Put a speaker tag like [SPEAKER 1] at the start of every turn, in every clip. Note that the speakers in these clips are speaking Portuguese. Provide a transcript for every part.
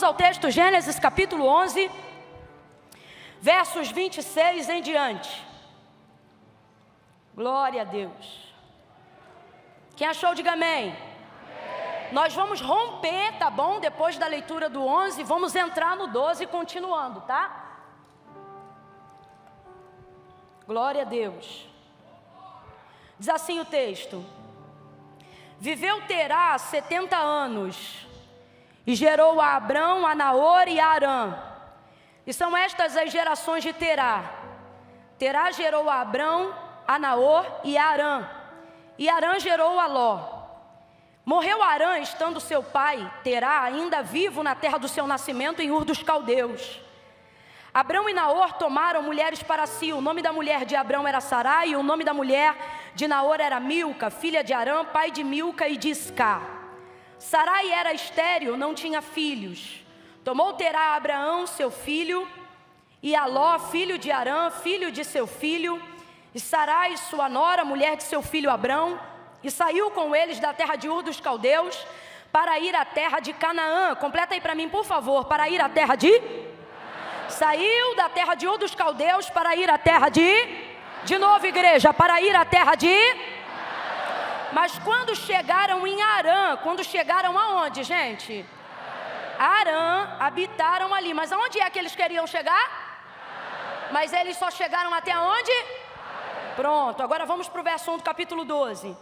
[SPEAKER 1] ao texto Gênesis capítulo 11, versos 26 em diante. Glória a Deus. Quem achou, diga amém. Nós vamos romper, tá bom? Depois da leitura do 11, vamos entrar no 12 continuando, tá? Glória a Deus. Diz assim o texto: viveu Terá 70 anos, e gerou a Abrão, a Naor e a Arã. E são estas as gerações de Terá. Terá gerou a Abrão, a Naor e a Arã. E Arã gerou a Ló. Morreu Arã, estando seu pai, Terá, ainda vivo na terra do seu nascimento, em Ur dos Caldeus. Abrão e Naor tomaram mulheres para si. O nome da mulher de Abrão era Sarai, e o nome da mulher de Naor era Milca, filha de Arã, pai de Milca e de Isca. Sarai era estéril, não tinha filhos. Tomou Terá Abraão, seu filho, e a Ló, filho de Arã, filho de seu filho, e Sarai, sua nora, mulher de seu filho Abrão, e saiu com eles da terra de Ur dos Caldeus, para ir à terra de Canaã. Completa aí para mim, por favor. Para ir à terra de... Saiu da terra de Ur dos Caldeus para ir à terra de novo, igreja, para ir à terra de... Mas quando chegaram em Arã, quando chegaram aonde, gente? Arã, habitaram ali. Mas aonde é que eles queriam chegar? Mas eles só chegaram até onde? Pronto, agora vamos para o verso 1 do capítulo 12.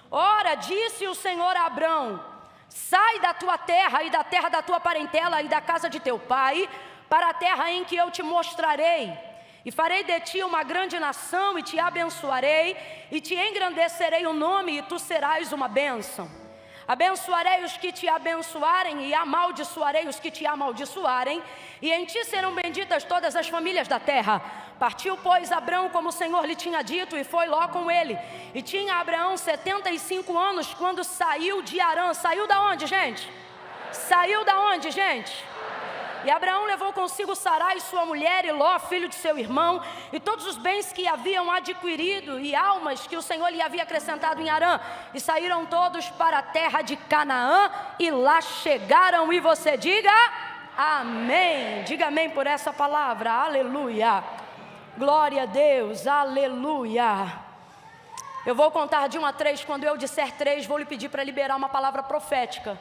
[SPEAKER 1] Ora, disse o Senhor a Abrão: sai da tua terra e da terra da tua parentela e da casa de teu pai, para a terra em que eu te mostrarei. E farei de ti uma grande nação, e te abençoarei, e te engrandecerei o nome, e tu serás uma bênção. Abençoarei os que te abençoarem, e amaldiçoarei os que te amaldiçoarem, e em ti serão benditas todas as famílias da terra. Partiu, pois, Abrão como o Senhor lhe tinha dito, e foi Ló com ele. E tinha Abraão 75 anos quando saiu de Arã. Saiu da onde, gente? Saiu da onde, gente? E Abraão levou consigo Sarai, sua mulher, e Ló, filho de seu irmão, e todos os bens que haviam adquirido, e almas que o Senhor lhe havia acrescentado em Arã. E saíram todos para a terra de Canaã, e lá chegaram. E você diga amém. Diga amém por essa palavra. Aleluia. Glória a Deus. Aleluia. Eu vou contar de 1 a 3. Quando eu disser 3, vou lhe pedir para liberar uma palavra profética.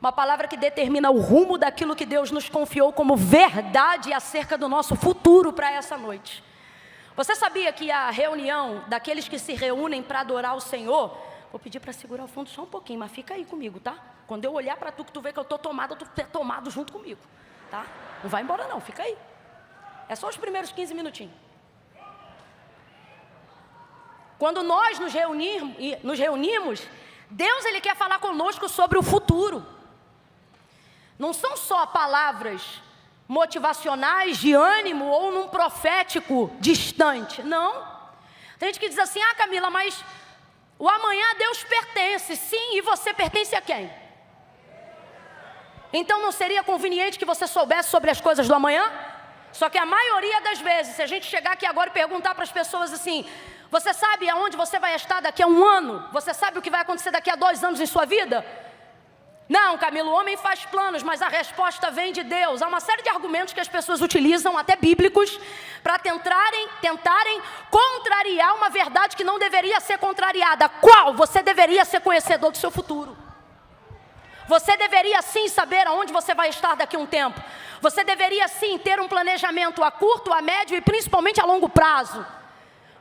[SPEAKER 1] Uma palavra que determina o rumo daquilo que Deus nos confiou como verdade acerca do nosso futuro para essa noite. Você sabia que a reunião daqueles que se reúnem para adorar o Senhor... Vou pedir para segurar o fundo só um pouquinho, mas fica aí comigo, tá? Quando eu olhar para tu, que tu vê que eu estou tomado, tu é tomado junto comigo, tá? Não vai embora não, fica aí. É só os primeiros 15 minutinhos. Quando nós nos reunimos, Deus ele quer falar conosco sobre o futuro. Não são só palavras motivacionais, de ânimo ou num profético distante, não. Tem gente que diz assim: ah, Camila, mas o amanhã a Deus pertence. Sim, e você pertence a quem? Então não seria conveniente que você soubesse sobre as coisas do amanhã? Só que a maioria das vezes, se a gente chegar aqui agora e perguntar para as pessoas assim: você sabe aonde você vai estar daqui a 1 ano? Você sabe o que vai acontecer daqui a 2 anos em sua vida? Não, Camilo, o homem faz planos, mas a resposta vem de Deus. Há uma série de argumentos que as pessoas utilizam, até bíblicos, para tentarem contrariar uma verdade que não deveria ser contrariada. Qual? Você deveria ser conhecedor do seu futuro. Você deveria sim saber aonde você vai estar daqui a um tempo. Você deveria sim ter um planejamento a curto, a médio e principalmente a longo prazo.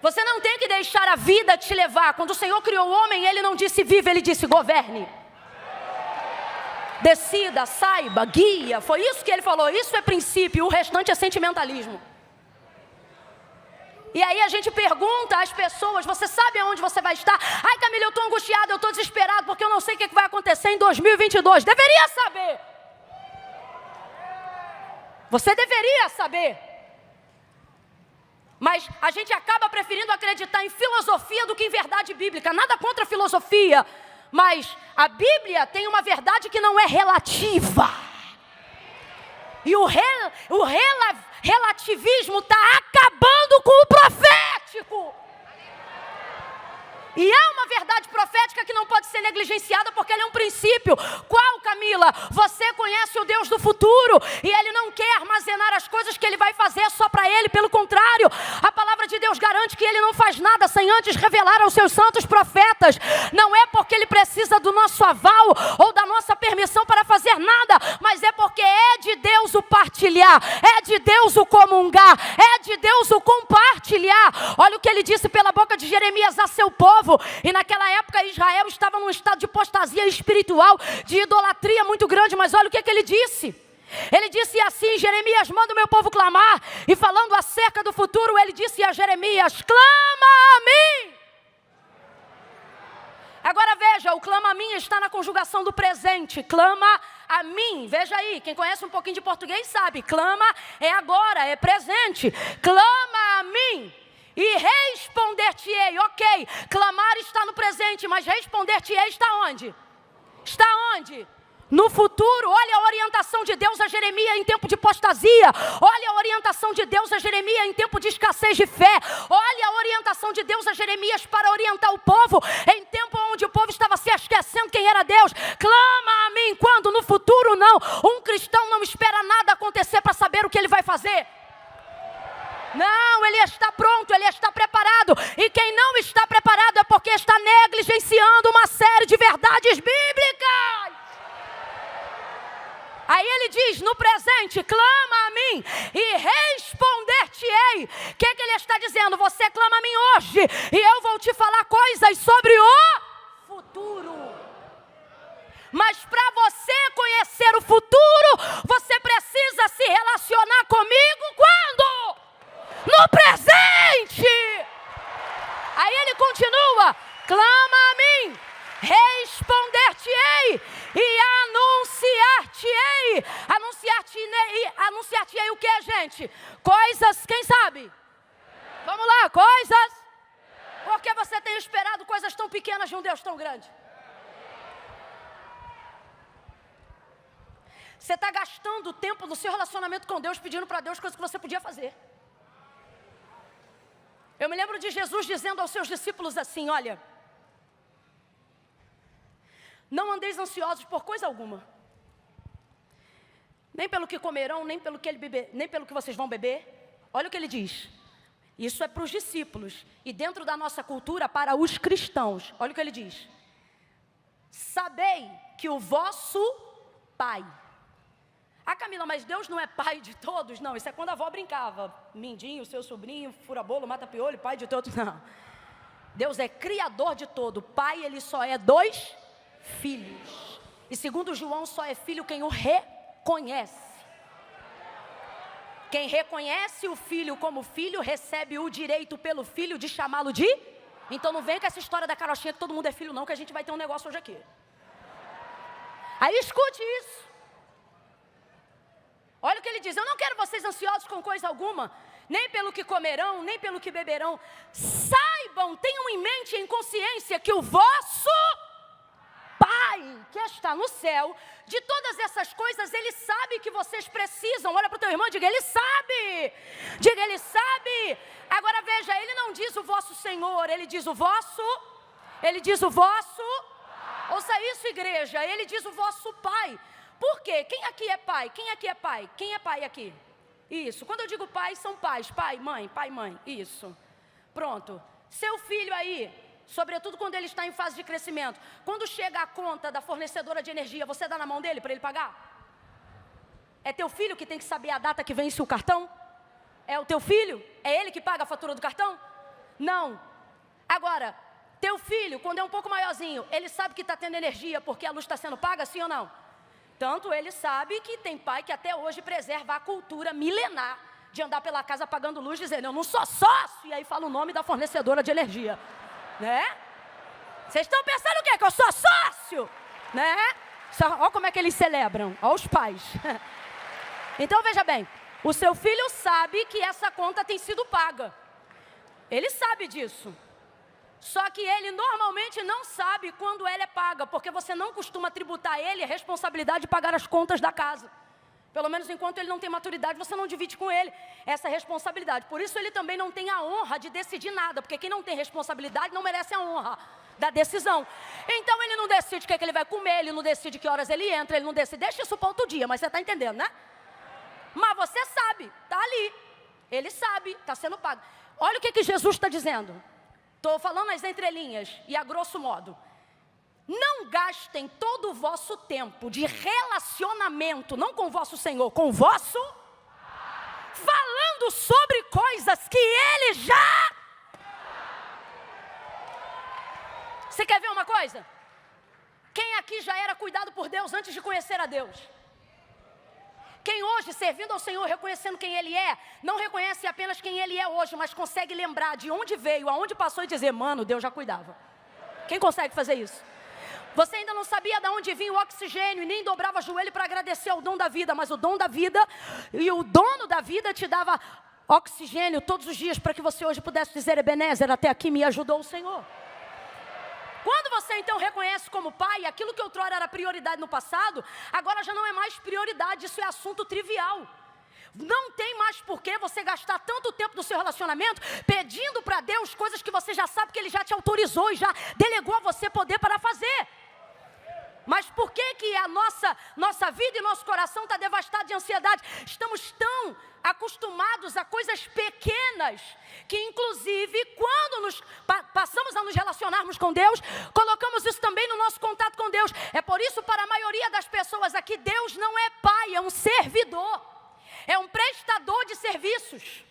[SPEAKER 1] Você não tem que deixar a vida te levar. Quando o Senhor criou o homem, Ele não disse viva, Ele disse governe. Decida, saiba, guia. Foi isso que Ele falou. Isso é princípio, o restante é sentimentalismo. E aí a gente pergunta às pessoas: você sabe aonde você vai estar? Ai, Camila, eu estou angustiado, eu estou desesperado, porque eu não sei o que vai acontecer em 2022. Deveria saber. Você deveria saber. Mas a gente acaba preferindo acreditar em filosofia do que em verdade bíblica. Nada contra a filosofia, mas a Bíblia tem uma verdade que não é relativa. E o relativismo está acabando com o profético. E há uma verdade profética que não pode ser negligenciada, porque ela é um princípio. Qual, Camila? Você conhece o Deus do futuro, e Ele não quer armazenar as coisas que Ele vai fazer só para Ele. Pelo contrário, a palavra de Deus garante que Ele não faz nada sem antes revelar aos seus santos profetas. Não é porque Ele precisa do nosso aval ou da nossa permissão para fazer nada, mas é porque é de Deus o partilhar, é de Deus o comungar, é de Deus o compartilhar. Olha o que Ele disse pela boca de Jeremias a seu povo. E naquela época Israel estava num estado de apostasia espiritual, de idolatria muito grande. Mas olha o que ele disse. Ele disse assim: Jeremias, manda o meu povo clamar. E falando acerca do futuro, ele disse a Jeremias: clama a mim. Agora veja, o clama a mim está na conjugação do presente. Clama a mim. Veja aí, quem conhece um pouquinho de português sabe. Clama é agora, é presente. Clama a mim e responder-te-ei. Ok, clamar está no presente, mas responder-te-ei está onde? Está onde? No futuro. Olha a orientação de Deus a Jeremias em tempo de apostasia. Olha a orientação de Deus a Jeremias em tempo de escassez de fé. Olha a orientação de Deus a Jeremias para orientar o povo em tempo onde o povo estava se esquecendo quem era Deus. Clama a mim, quando? No futuro não. Um cristão não espera nada acontecer para saber o que ele vai fazer. Não, ele está pronto, ele está preparado. E quem não está preparado é porque está negligenciando uma série de verdades bíblicas. Aí ele diz no presente: clama a mim e responder-te-ei. O que ele está dizendo? Você clama a mim hoje e eu vou te falar coisas sobre o futuro. Mas para você conhecer o futuro, você precisa se relacionar comigo quando? No presente. Aí ele continua: clama a mim, responder-te-ei e anunciar-te-ei. Anunciar-te-ei o que, gente? Coisas, quem sabe? Vamos lá, coisas. Por que você tem esperado coisas tão pequenas de um Deus tão grande? Você está gastando tempo no seu relacionamento com Deus, pedindo para Deus coisas que você podia fazer. Eu me lembro de Jesus dizendo aos seus discípulos assim: olha, não andeis ansiosos por coisa alguma, nem pelo que comerão, nem pelo que vocês vão beber. Olha o que ele diz. Isso é para os discípulos. E dentro da nossa cultura, para os cristãos. Olha o que ele diz: sabei que o vosso Pai... Ah, Camila, mas Deus não é pai de todos? Não, isso é quando a avó brincava. Mindinho, seu sobrinho, fura-bolo, mata-piolho, pai de todos. Não. Deus é criador de todo. Pai, ele só é dos filhos. E segundo João, só é filho quem o reconhece. Quem reconhece o filho como filho, recebe o direito pelo filho de chamá-lo de... Então não vem com essa história da carochinha que todo mundo é filho não, que a gente vai ter um negócio hoje aqui. Aí escute isso. Olha o que ele diz: eu não quero vocês ansiosos com coisa alguma, nem pelo que comerão, nem pelo que beberão. Saibam, tenham em mente e em consciência que o vosso Pai, que está no céu, de todas essas coisas, Ele sabe que vocês precisam. Olha para o teu irmão e diga: Ele sabe. Diga: Ele sabe. Agora veja, Ele não diz o vosso Senhor, Ele diz o vosso. Ele diz o vosso. Ouça isso, igreja, Ele diz o vosso Pai. Por quê? Quem aqui é pai? Quem aqui é pai? Quem é pai aqui? Isso. Quando eu digo pai, são pais. Pai, mãe. Isso. Pronto. Seu filho aí, sobretudo quando ele está em fase de crescimento, quando chega a conta da fornecedora de energia, você dá na mão dele para ele pagar? É teu filho que tem que saber a data que vence o cartão? É o teu filho? É ele que paga a fatura do cartão? Não. Agora, teu filho, quando é um pouco maiorzinho, ele sabe que está tendo energia porque a luz está sendo paga, sim ou não? Tanto ele sabe que tem pai que até hoje preserva a cultura milenar de andar pela casa pagando luz, dizendo: eu não sou sócio, e aí fala o nome da fornecedora de energia, né? Vocês estão pensando o quê? Que eu sou sócio, né? Olha como é que eles celebram, olha os pais. Então veja bem, o seu filho sabe que essa conta tem sido paga, ele sabe disso. Só que ele normalmente não sabe quando ela é paga, porque você não costuma tributar a ele a responsabilidade de pagar as contas da casa. Pelo menos enquanto ele não tem maturidade, você não divide com ele essa responsabilidade. Por isso ele também não tem a honra de decidir nada, porque quem não tem responsabilidade não merece a honra da decisão. Então ele não decide o que ele vai comer, ele não decide que horas ele entra, ele não decide, deixa isso para outro dia, mas você está entendendo, né? Mas você sabe, está ali, ele sabe, está sendo pago. Olha o que Jesus está dizendo. Estou falando as entrelinhas e a grosso modo. Não gastem todo o vosso tempo de relacionamento, não com o vosso Senhor, com o vosso, falando sobre coisas que Ele já... Você quer ver uma coisa? Quem aqui já era cuidado por Deus antes de conhecer a Deus? Quem hoje, servindo ao Senhor, reconhecendo quem Ele é, não reconhece apenas quem Ele é hoje, mas consegue lembrar de onde veio, aonde passou e dizer, mano, Deus já cuidava. Quem consegue fazer isso? Você ainda não sabia de onde vinha o oxigênio e nem dobrava o joelho para agradecer ao dom da vida, mas o dom da vida e o dono da vida te dava oxigênio todos os dias para que você hoje pudesse dizer, Ebenezer, até aqui me ajudou o Senhor. Quando você então reconhece como pai, aquilo que outrora era prioridade no passado, agora já não é mais prioridade, isso é assunto trivial. Não tem mais por que você gastar tanto tempo do seu relacionamento pedindo para Deus coisas que você já sabe que Ele já te autorizou e já delegou a você poder para fazer. Mas por que a nossa vida e nosso coração está devastado de ansiedade? Estamos tão acostumados a coisas pequenas, que inclusive quando passamos a nos relacionarmos com Deus, colocamos isso também no nosso contato com Deus. É por isso, para a maioria das pessoas aqui, Deus não é pai, é um servidor, é um prestador de serviços.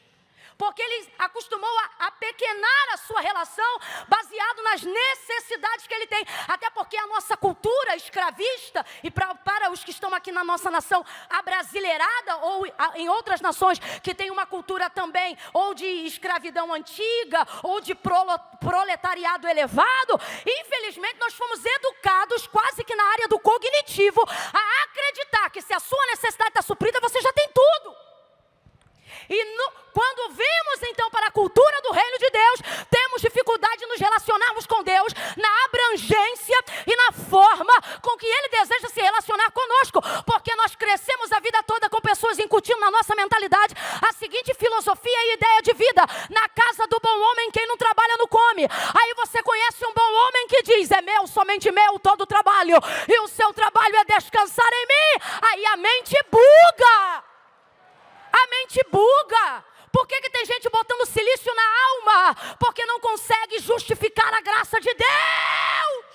[SPEAKER 1] Porque Ele acostumou a apequenar a sua relação baseado nas necessidades que Ele tem. Até porque a nossa cultura escravista, e para os que estão aqui na nossa nação abrasileirada, ou em outras nações que tem uma cultura também, ou de escravidão antiga, ou de proletariado elevado, infelizmente nós fomos educados quase que na área do cognitivo a acreditar que se a sua necessidade está suprida, você já tem tudo. Quando vimos então para a cultura do reino de Deus, temos dificuldade de nos relacionarmos com Deus na abrangência e na forma com que Ele deseja se relacionar conosco, porque nós crescemos a vida toda com pessoas incutindo na nossa mentalidade a seguinte filosofia e ideia de vida: na casa do bom homem quem não trabalha não come. Aí você conhece um bom homem que diz, é meu, somente meu, todo o trabalho, e o seu trabalho é descansar em mim. Aí a mente buga. A mente buga. Por que tem gente botando silício na alma? Porque não consegue justificar a graça de Deus.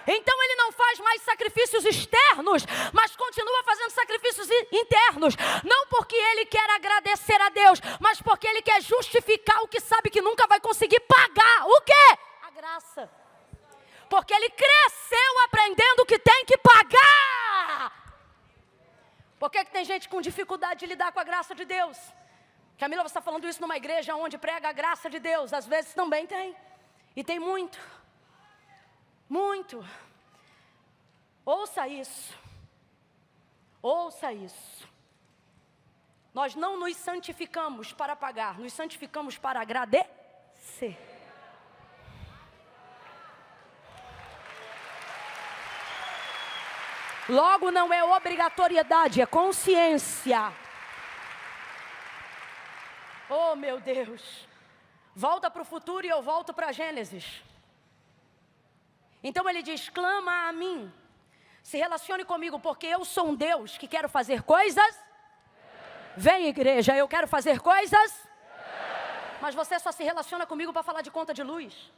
[SPEAKER 1] Então Ele não faz mais sacrifícios externos, mas continua fazendo sacrifícios internos. Não porque Ele quer agradecer a Deus, mas porque Ele quer justificar o que sabe que nunca vai conseguir pagar. O quê? A graça. Porque Ele cresceu aprendendo que tem que pagar. Por que tem gente com dificuldade de lidar com a graça de Deus? Camila, você está falando isso numa igreja onde prega a graça de Deus. Às vezes também tem. E tem muito. Muito. Ouça isso. Ouça isso. Nós não nos santificamos para pagar. Nos santificamos para agradecer. Logo, não é obrigatoriedade, é consciência. Oh, meu Deus. Volta para o futuro e eu volto para Gênesis. Então ele diz, clama a mim. Se relacione comigo, porque eu sou um Deus que quero fazer coisas. Vem, igreja, eu quero fazer coisas. Mas você só se relaciona comigo para falar de conta de luz.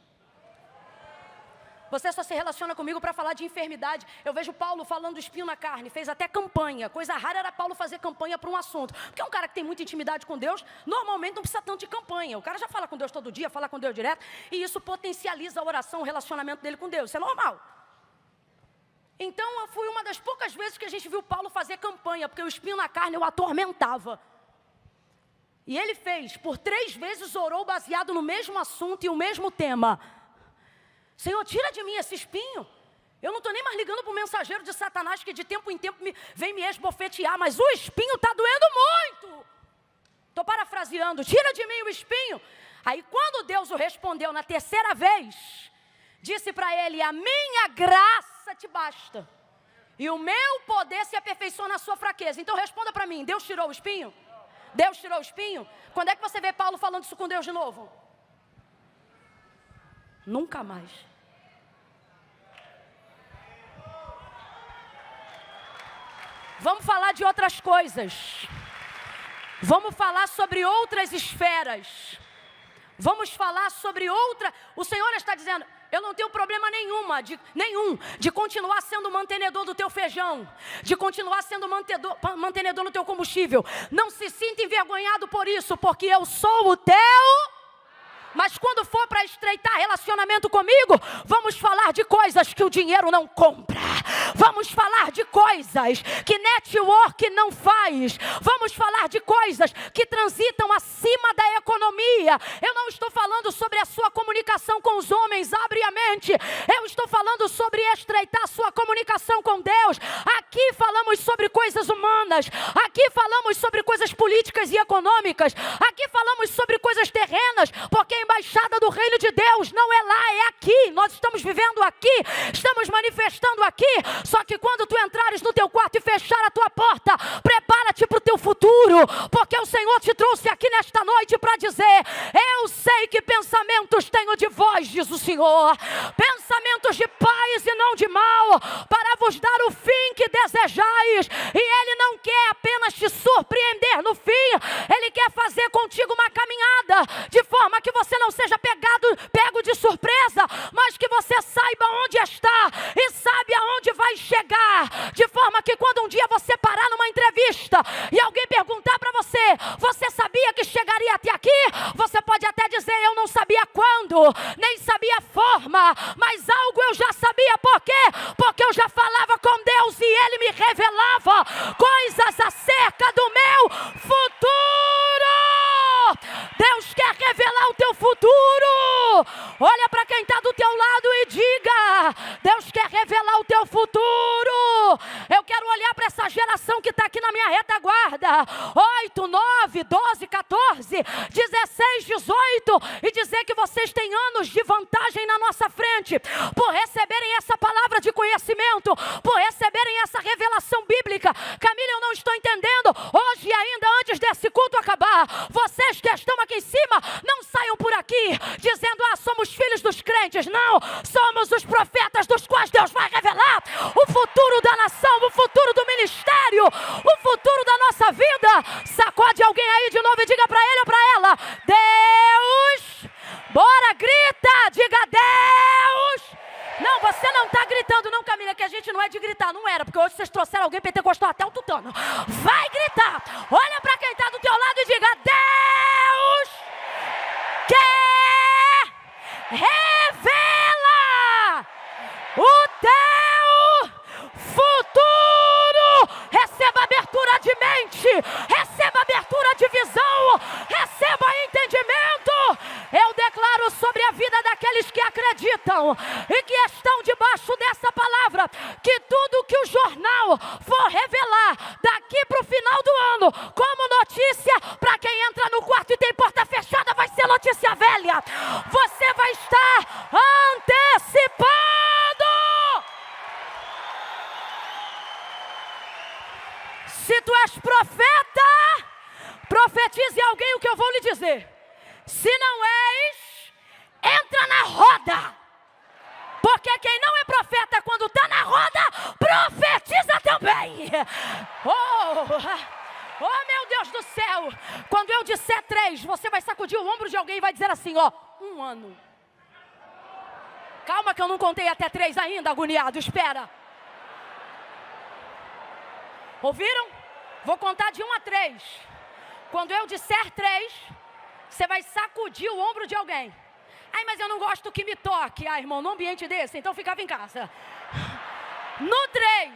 [SPEAKER 1] Você só se relaciona comigo para falar de enfermidade. Eu vejo Paulo falando do espinho na carne, fez até campanha. Coisa rara era Paulo fazer campanha para um assunto. Porque um cara que tem muita intimidade com Deus, normalmente não precisa tanto de campanha. O cara já fala com Deus todo dia, fala com Deus direto, e isso potencializa a oração, o relacionamento dele com Deus. Isso é normal. Então, eu fui uma das poucas vezes que a gente viu Paulo fazer campanha, porque o espinho na carne o atormentava. E ele fez, por 3 vezes orou baseado no mesmo assunto e o mesmo tema. Senhor, tira de mim esse espinho. Eu não estou nem mais ligando para o mensageiro de Satanás que de tempo em tempo vem me esbofetear, mas o espinho está doendo muito. Estou parafraseando, tira de mim o espinho. Aí quando Deus o respondeu na 3ª vez, disse para ele, a minha graça te basta. E o meu poder se aperfeiçoa na sua fraqueza. Então responda para mim, Deus tirou o espinho? Deus tirou o espinho? Quando é que você vê Paulo falando isso com Deus de novo? Nunca mais. Vamos falar de outras coisas. Vamos falar sobre outras esferas. Vamos falar sobre outra. O Senhor está dizendo, eu não tenho problema nenhum de continuar sendo mantenedor do teu feijão, de continuar sendo mantenedor no teu combustível. Não se sinta envergonhado por isso, porque eu sou o teu. Mas quando for para estreitar relacionamento comigo, vamos falar de coisas que o dinheiro não compra. Vamos falar de coisas que network não faz. Vamos falar de coisas que transitam acima da economia. Eu não estou falando sobre a sua comunicação com os homens, abre a mente. Eu estou falando sobre estreitar a sua comunicação com Deus. Aqui falamos sobre coisas humanas. Aqui falamos sobre coisas políticas e econômicas. Aqui falamos sobre coisas terrenas, porque a embaixada do reino de Deus não é lá, é aqui. Nós estamos vivendo aqui, estamos manifestando aqui. Só que quando tu entrares no teu quarto e fechar a tua porta, prepara-te para o teu futuro, porque o Senhor te trouxe aqui nesta noite para dizer, eu sei que pensamentos tenho de vós, diz o Senhor, pensamentos de paz e não de mal, para vos dar o fim que desejais. E Ele não quer apenas te surpreender no fim, Ele quer fazer contigo uma caminhada, de forma que você não seja pego de surpresa, mas que você saiba onde está e sabe aonde vai chegar, de forma que quando um dia você parar numa entrevista e alguém perguntar para você, você sabia que chegaria até aqui? Você pode até dizer, eu não sabia quando, nem sabia a forma, mas algo eu já sabia. Por quê? Porque eu já falava com Deus e Ele me revelava coisas acerca do meu futuro. Deus quer revelar o teu futuro. Olha para quem está do teu lado e diga, Deus quer revelar o teu futuro. Eu quero olhar para essa geração que está aqui na minha retaguarda, 8, 9, 12, 14, 16, 18, e dizer que vocês têm anos de vantagem na nossa frente, por receberem essa palavra de conhecimento, por receberem essa revelação bíblica. Camila, eu não estou entendendo. Hoje ainda, antes desse culto acabar, vocês que estão aqui em cima, não saiam por aqui dizendo, somos filhos dos crentes. Não, somos os profetas dos quais Deus vai revelar o futuro da nação, o futuro do ministério, o futuro da nossa vida. Sacode alguém aí de novo e diga para ele ou para ela, Deus, bora, grita, diga Deus. Não, você não está gritando não, Camila, que a gente não é de gritar, não era, porque hoje vocês trouxeram alguém pentecostal até o tutano. Vai gritar, olha para quem está do teu lado e diga, Deus quer revela o teu futuro. Receba abertura de mente, receba abertura de visão, receba entendimento. Eu declaro sobre a vida daqueles que acreditam e que estão debaixo dessa palavra, que tudo que o jornal for revelar daqui para o final do ano, como notícia para quem entra no quarto e tem porta fechada, vai ser notícia velha. Você vai estar antecipado. Se tu és profeta, profetize alguém o que eu vou lhe dizer. Se não és, entra na roda. Porque quem não é profeta, quando está na roda, profetiza também. Oh meu Deus do céu. Quando eu disser 3, você vai sacudir o ombro de alguém e vai dizer assim, 1 ano. Calma que eu não contei até 3 ainda, agoniado, espera. Ouviram? Vou contar de 1 a 3. Quando eu disser 3, você vai sacudir o ombro de alguém. Ai, mas eu não gosto que me toque. Ah, irmão, num ambiente desse, então ficava em casa. No 3,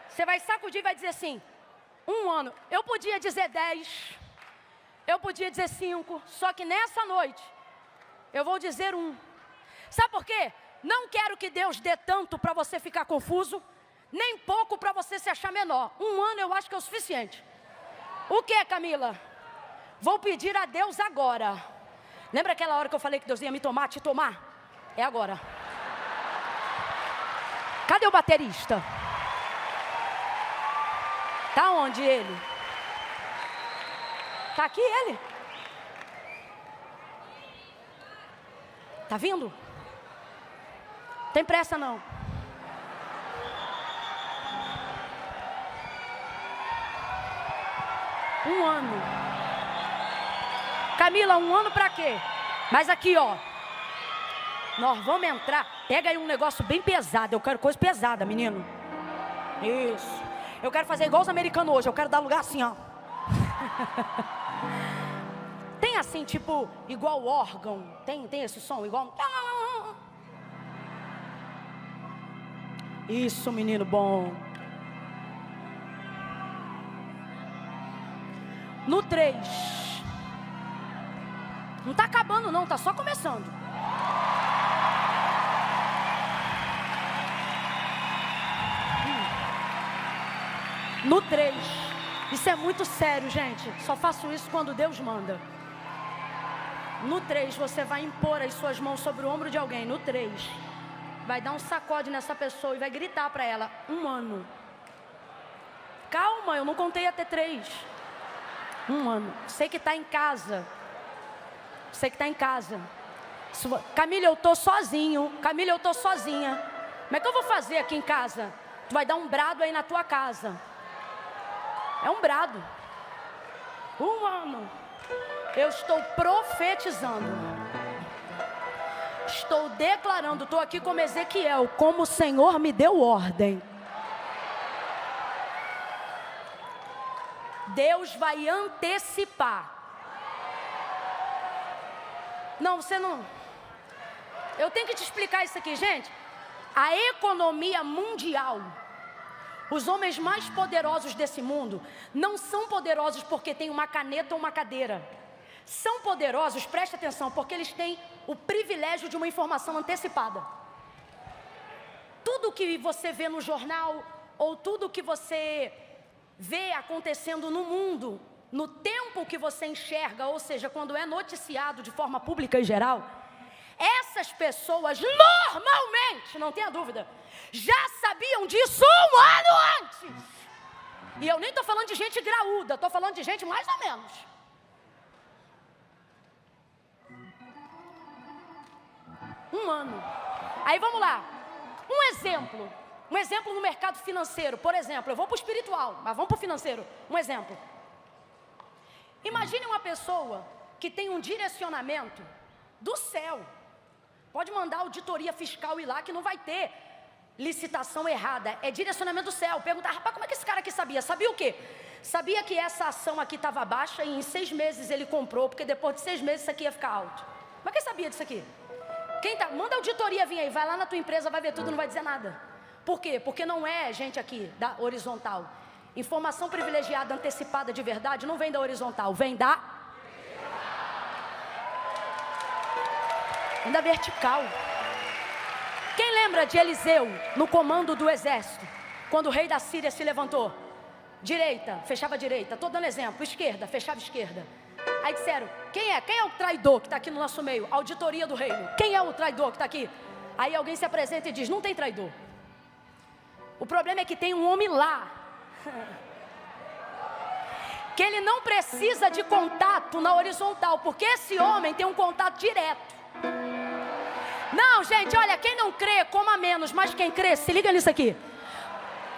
[SPEAKER 1] você vai sacudir e vai dizer assim, 1 ano. Eu podia dizer 10, eu podia dizer 5, só que nessa noite, eu vou dizer 1. Sabe por quê? Não quero que Deus dê tanto para você ficar confuso, nem pouco para você se achar menor. 1 ano eu acho que é o suficiente. O que, Camila? Vou pedir a Deus agora. Lembra aquela hora que eu falei que Deus ia me tomar, te tomar? É agora. Cadê o baterista? Tá onde ele? Tá aqui ele. Tá vindo? Tem pressa não. Um ano. Camila, um ano pra quê? Mas aqui, ó. Nós vamos entrar. Pega aí um negócio bem pesado. Eu quero coisa pesada, menino. Isso. Eu quero fazer igual os americanos hoje. Eu quero dar lugar assim, ó. Tem assim, tipo, igual órgão. Tem esse som igual. Isso, menino bom. No 3. Não tá acabando não, tá só começando. No 3. Isso é muito sério, gente. Só faço isso quando Deus manda. No 3, você vai impor as suas mãos sobre o ombro de alguém. No 3. Vai dar um sacode nessa pessoa e vai gritar para ela: 1 ano. Calma, eu não contei até 3. 1 ano. Você que está em casa. Você que está em casa. Camila, eu estou sozinho. Camila, eu estou sozinha. Como é que eu vou fazer aqui em casa? Tu vai dar um brado aí na tua casa. É um brado. 1 ano. Eu estou profetizando. Estou declarando. Estou aqui como Ezequiel. Como o Senhor me deu ordem. Deus vai antecipar. Não, você não. Eu tenho que te explicar isso aqui, gente. A economia mundial. Os homens mais poderosos desse mundo não são poderosos porque tem uma caneta ou uma cadeira. São poderosos, preste atenção, porque eles têm o privilégio de uma informação antecipada. Tudo que você vê no jornal, ou tudo que você vê acontecendo no mundo, no tempo que você enxerga, ou seja, quando é noticiado de forma pública e geral, essas pessoas normalmente, não tenha dúvida, já sabiam disso 1 ano antes. E eu nem estou falando de gente graúda, estou falando de gente mais ou menos. Um ano. Aí vamos lá. Um exemplo no mercado financeiro. Por exemplo, eu vou para o espiritual, mas vamos para o financeiro. Um exemplo. Imagine uma pessoa que tem um direcionamento do céu. Pode mandar auditoria fiscal ir lá que não vai ter licitação errada. É direcionamento do céu. Perguntar, rapaz, como é que esse cara aqui sabia? Sabia o quê? Sabia que essa ação aqui estava baixa e em 6 meses ele comprou, porque depois de 6 meses isso aqui ia ficar alto. Mas quem sabia disso aqui? Manda a auditoria vir aí, vai lá na tua empresa, vai ver tudo, não vai dizer nada. Por quê? Porque não é gente aqui da horizontal. Informação privilegiada, antecipada de verdade, não vem da horizontal, vem da vertical. Quem lembra de Eliseu no comando do exército? Quando o rei da Síria se levantou? Direita, fechava a direita. Estou dando exemplo. Esquerda, fechava a esquerda. Aí disseram, quem é o traidor que está aqui no nosso meio? Auditoria do reino. Quem é o traidor que está aqui? Aí alguém se apresenta e diz, não tem traidor. O problema é que tem um homem lá, que ele não precisa de contato na horizontal, porque esse homem tem um contato direto. Não, gente, olha, quem não crê, coma menos, mas quem crê, se liga nisso aqui.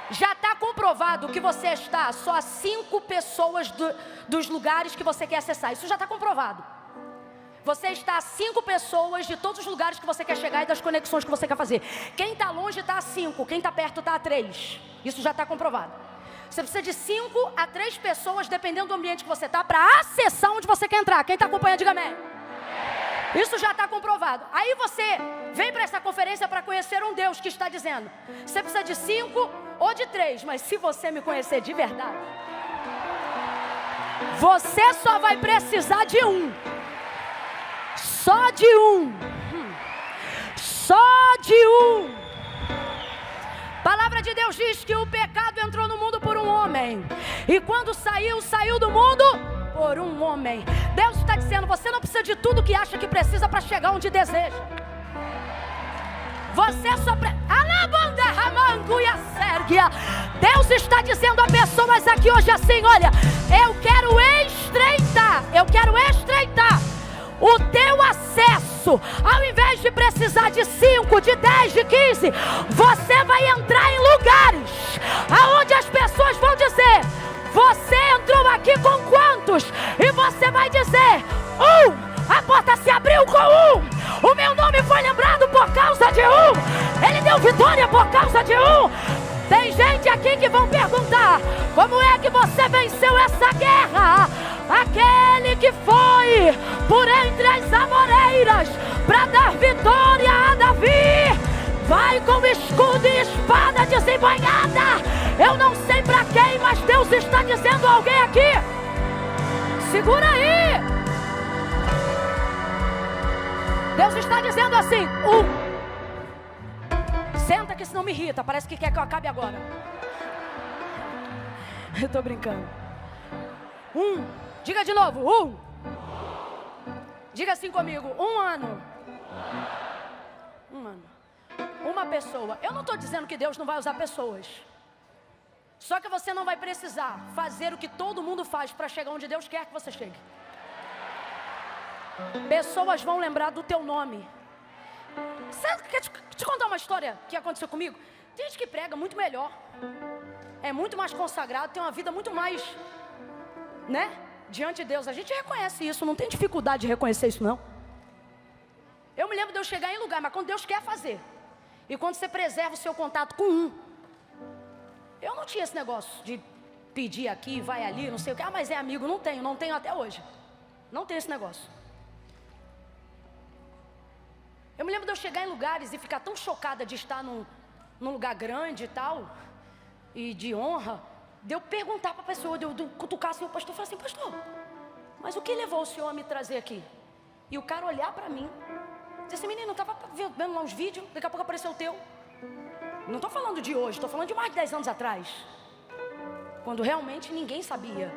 [SPEAKER 1] Já está comprovado que você está só a 5 pessoas dos lugares que você quer acessar. Isso já está comprovado. Você está a 5 pessoas de todos os lugares que você quer chegar e das conexões que você quer fazer. Quem está longe está a 5, quem está perto está a 3. Isso já está comprovado. Você precisa de 5 a 3 pessoas, dependendo do ambiente que você está, para acessar onde você quer entrar. Quem está acompanhando, diga amém. Isso já está comprovado. Aí você vem para essa conferência para conhecer um Deus que está dizendo, você precisa de 5 ou de 3, mas se você me conhecer de verdade, você só vai precisar de 1. Só de 1. Só de 1. Palavra de Deus diz que o pecado entrou no mundo por um homem. E quando saiu do mundo por um homem. Deus está dizendo, você não precisa de tudo que acha que precisa para chegar onde deseja. Você só Alabanda Ramanguia Sérgia. Deus está dizendo a pessoas aqui hoje assim: olha, eu quero estreitar o teu acesso. Ao invés de precisar de 5, de 10, de 15, você vai entrar em lugares aonde as pessoas vão dizer: você entrou aqui com quantos? E você vai dizer: 1. A porta se abriu com 1. O meu nome foi lembrado por causa de 1. Ele deu vitória por causa de 1. Tem gente aqui que vão perguntar: como é que você venceu essa guerra? Aquele que foi por entre as amoreiras para dar vitória a Davi vai com escudo e espada desembainhada. Eu não sei para quem, mas Deus está dizendo a alguém aqui: segura aí. Deus está dizendo assim: 1. Senta que senão me irrita, parece que quer que eu acabe agora. Eu tô brincando. 1. Diga de novo: 1. Diga assim comigo: 1 ano. 1 ano. Uma pessoa. Eu não estou dizendo que Deus não vai usar pessoas. Só que você não vai precisar fazer o que todo mundo faz para chegar onde Deus quer que você chegue. Pessoas vão lembrar do teu nome. Quer te contar uma história que aconteceu comigo? Tem gente que prega muito melhor, é muito mais consagrado, tem uma vida muito mais, né, diante de Deus. A gente reconhece isso, não tem dificuldade de reconhecer isso não. Eu me lembro de eu chegar em lugar, mas quando Deus quer fazer, e quando você preserva o seu contato com 1, eu não tinha esse negócio de pedir aqui, vai ali, não sei o que. Mas é amigo, não tenho até hoje. Não tenho esse negócio. Eu me lembro de eu chegar em lugares e ficar tão chocada de estar num lugar grande e tal, e de honra, de eu perguntar para a pessoa, de eu cutucar assim o pastor, falar assim: pastor, mas o que levou o senhor a me trazer aqui? E o cara olhar para mim, dizer assim: menino, eu estava vendo lá uns vídeos, daqui a pouco apareceu o teu. Não estou falando de hoje, estou falando de mais de 10 anos atrás, quando realmente ninguém sabia.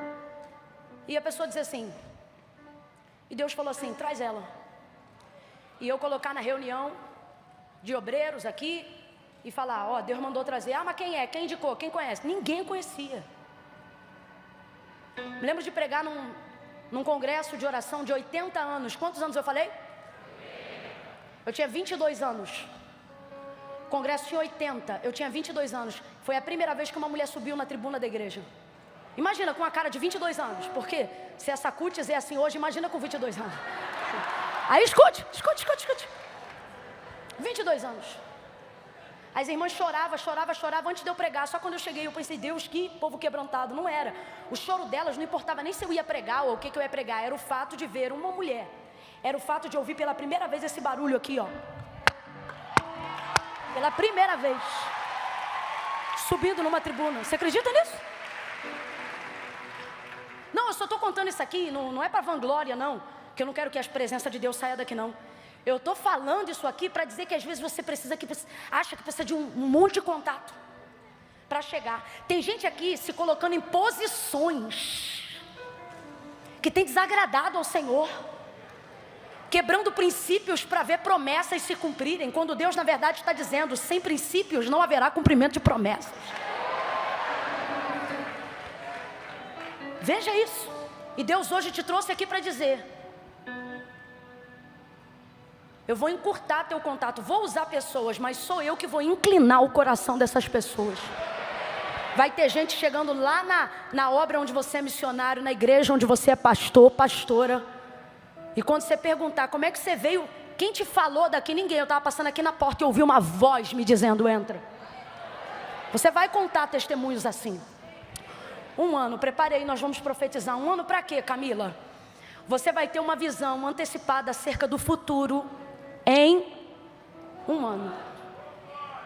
[SPEAKER 1] E a pessoa dizer assim, e Deus falou assim: traz ela. E eu colocar na reunião de obreiros aqui e falar: ó, Deus mandou trazer. Mas quem é? Quem indicou? Quem conhece? Ninguém conhecia. Me lembro de pregar num congresso de oração de 80 anos. Quantos anos eu falei? Eu tinha 22 anos. O congresso tinha 80, eu tinha 22 anos. Foi a primeira vez que uma mulher subiu na tribuna da igreja. Imagina, com a cara de 22 anos. Porque se essa cutis é assim hoje, imagina com 22 anos. Aí escute. 22 anos. As irmãs choravam antes de eu pregar. Só quando eu cheguei eu pensei: Deus, que povo quebrantado. Não era. O choro delas não importava nem se eu ia pregar ou o que eu ia pregar. Era o fato de ver uma mulher. Era o fato de ouvir pela primeira vez esse barulho aqui, ó. Pela primeira vez. Subindo numa tribuna. Você acredita nisso? Não, eu só estou contando isso aqui. Não é para vanglória, não. Que eu não quero que a presença de Deus saia daqui, não. Eu estou falando isso aqui para dizer que às vezes você acha que precisa de um monte de contato para chegar. Tem gente aqui se colocando em posições que tem desagradado ao Senhor, quebrando princípios para ver promessas se cumprirem, quando Deus na verdade está dizendo: sem princípios não haverá cumprimento de promessas. Veja isso. E Deus hoje te trouxe aqui para dizer: eu vou encurtar teu contato, vou usar pessoas, mas sou eu que vou inclinar o coração dessas pessoas. Vai ter gente chegando lá na obra onde você é missionário, na igreja onde você é pastor, pastora. E quando você perguntar: como é que você veio? Quem te falou daqui? Ninguém. Eu estava passando aqui na porta e ouvi uma voz me dizendo: entra. Você vai contar testemunhos assim. 1 ano, preparei, nós vamos profetizar. 1 ano para quê, Camila? Você vai ter uma visão antecipada acerca do futuro em 1 ano.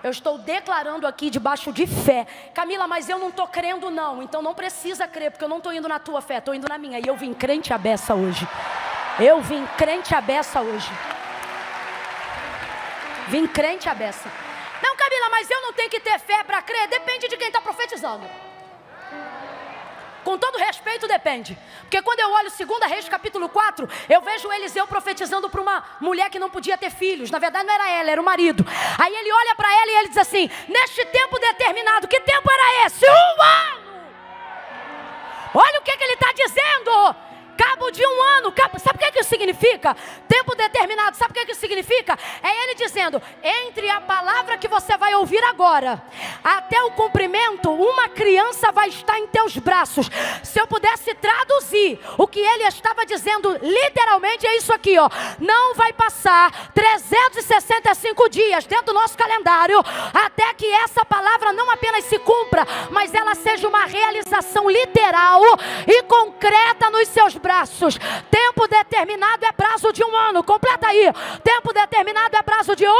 [SPEAKER 1] Eu estou declarando aqui debaixo de fé. Camila, mas eu não estou crendo não. Então não precisa crer, porque eu não estou indo na tua fé, estou indo na minha. E eu vim crente à beça hoje. Vim crente à beça. Não, Camila, mas eu não tenho que ter fé para crer. Depende de quem está profetizando. Com todo respeito, depende. Porque quando eu olho 2 Reis capítulo 4, eu vejo Eliseu profetizando para uma mulher que não podia ter filhos. Na verdade não era ela, era o marido. Aí ele olha para ela e ele diz assim: neste tempo determinado. Que tempo era esse? 1 ano. Olha o que ele está dizendo. Cabo de 1 ano, sabe o que isso significa? Tempo determinado, sabe o que isso significa? É ele dizendo, entre a palavra que você vai ouvir agora, até o cumprimento, uma criança vai estar em teus braços. Se eu pudesse traduzir, o que ele estava dizendo, literalmente é isso aqui, ó. Não vai passar 365 dias dentro do nosso calendário, até que essa palavra não apenas se cumpra, mas ela seja uma realização literal e concreta nos seus braços. Tempo determinado é prazo de 1 ano. Completa aí. Tempo determinado é prazo de 1.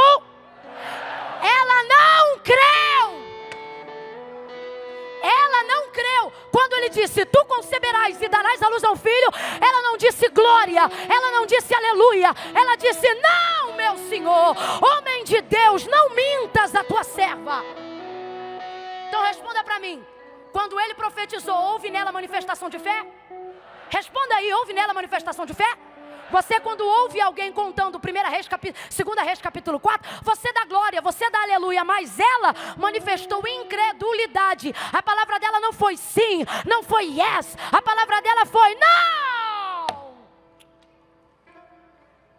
[SPEAKER 1] Ela não creu. Ela não creu. Quando ele disse, tu conceberás e darás à luz a um filho, ela não disse glória, ela não disse aleluia, ela disse, não, meu Senhor, homem de Deus, não mintas a tua serva. Então responda para mim, quando ele profetizou, houve nela manifestação de fé? Responda aí, houve nela manifestação de fé? Você quando ouve alguém contando 2 Reis capítulo 4, você dá glória, você dá aleluia, mas ela manifestou incredulidade. A palavra dela não foi sim, não foi yes, a palavra dela foi não.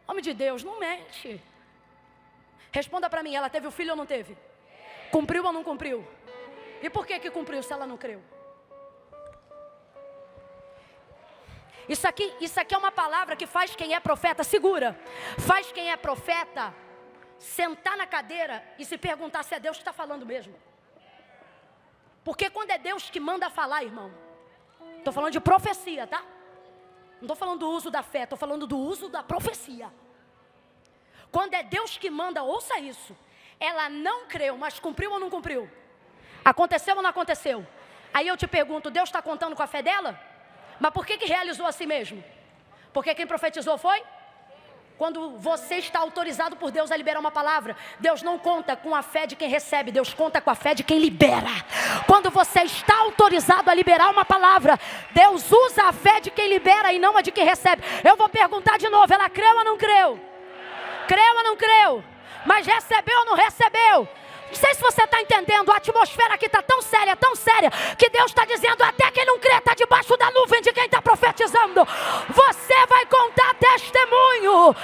[SPEAKER 1] Homem de Deus, não mente. Responda para mim, ela teve o filho ou não teve? Cumpriu ou não cumpriu? E por que cumpriu se ela não creu? Isso aqui é uma palavra que faz quem é profeta, segura, faz quem é profeta sentar na cadeira e se perguntar se é Deus que está falando mesmo. Porque quando é Deus que manda falar, irmão, estou falando de profecia, tá? Não estou falando do uso da fé, estou falando do uso da profecia. Quando é Deus que manda, ouça isso, ela não creu, mas cumpriu ou não cumpriu? Aconteceu ou não aconteceu? Aí eu te pergunto, Deus está contando com a fé dela? Mas por que realizou assim mesmo? Porque quem profetizou foi? Quando você está autorizado por Deus a liberar uma palavra, Deus não conta com a fé de quem recebe, Deus conta com a fé de quem libera. Quando você está autorizado a liberar uma palavra, Deus usa a fé de quem libera e não a de quem recebe. Eu vou perguntar de novo, ela creu ou não creu? Creu ou não creu? Mas recebeu ou não recebeu? Não sei se você está entendendo, a atmosfera aqui está tão séria, que Deus está dizendo, até quem não crê está debaixo da nuvem de quem está profetizando. Você vai contar testemunho.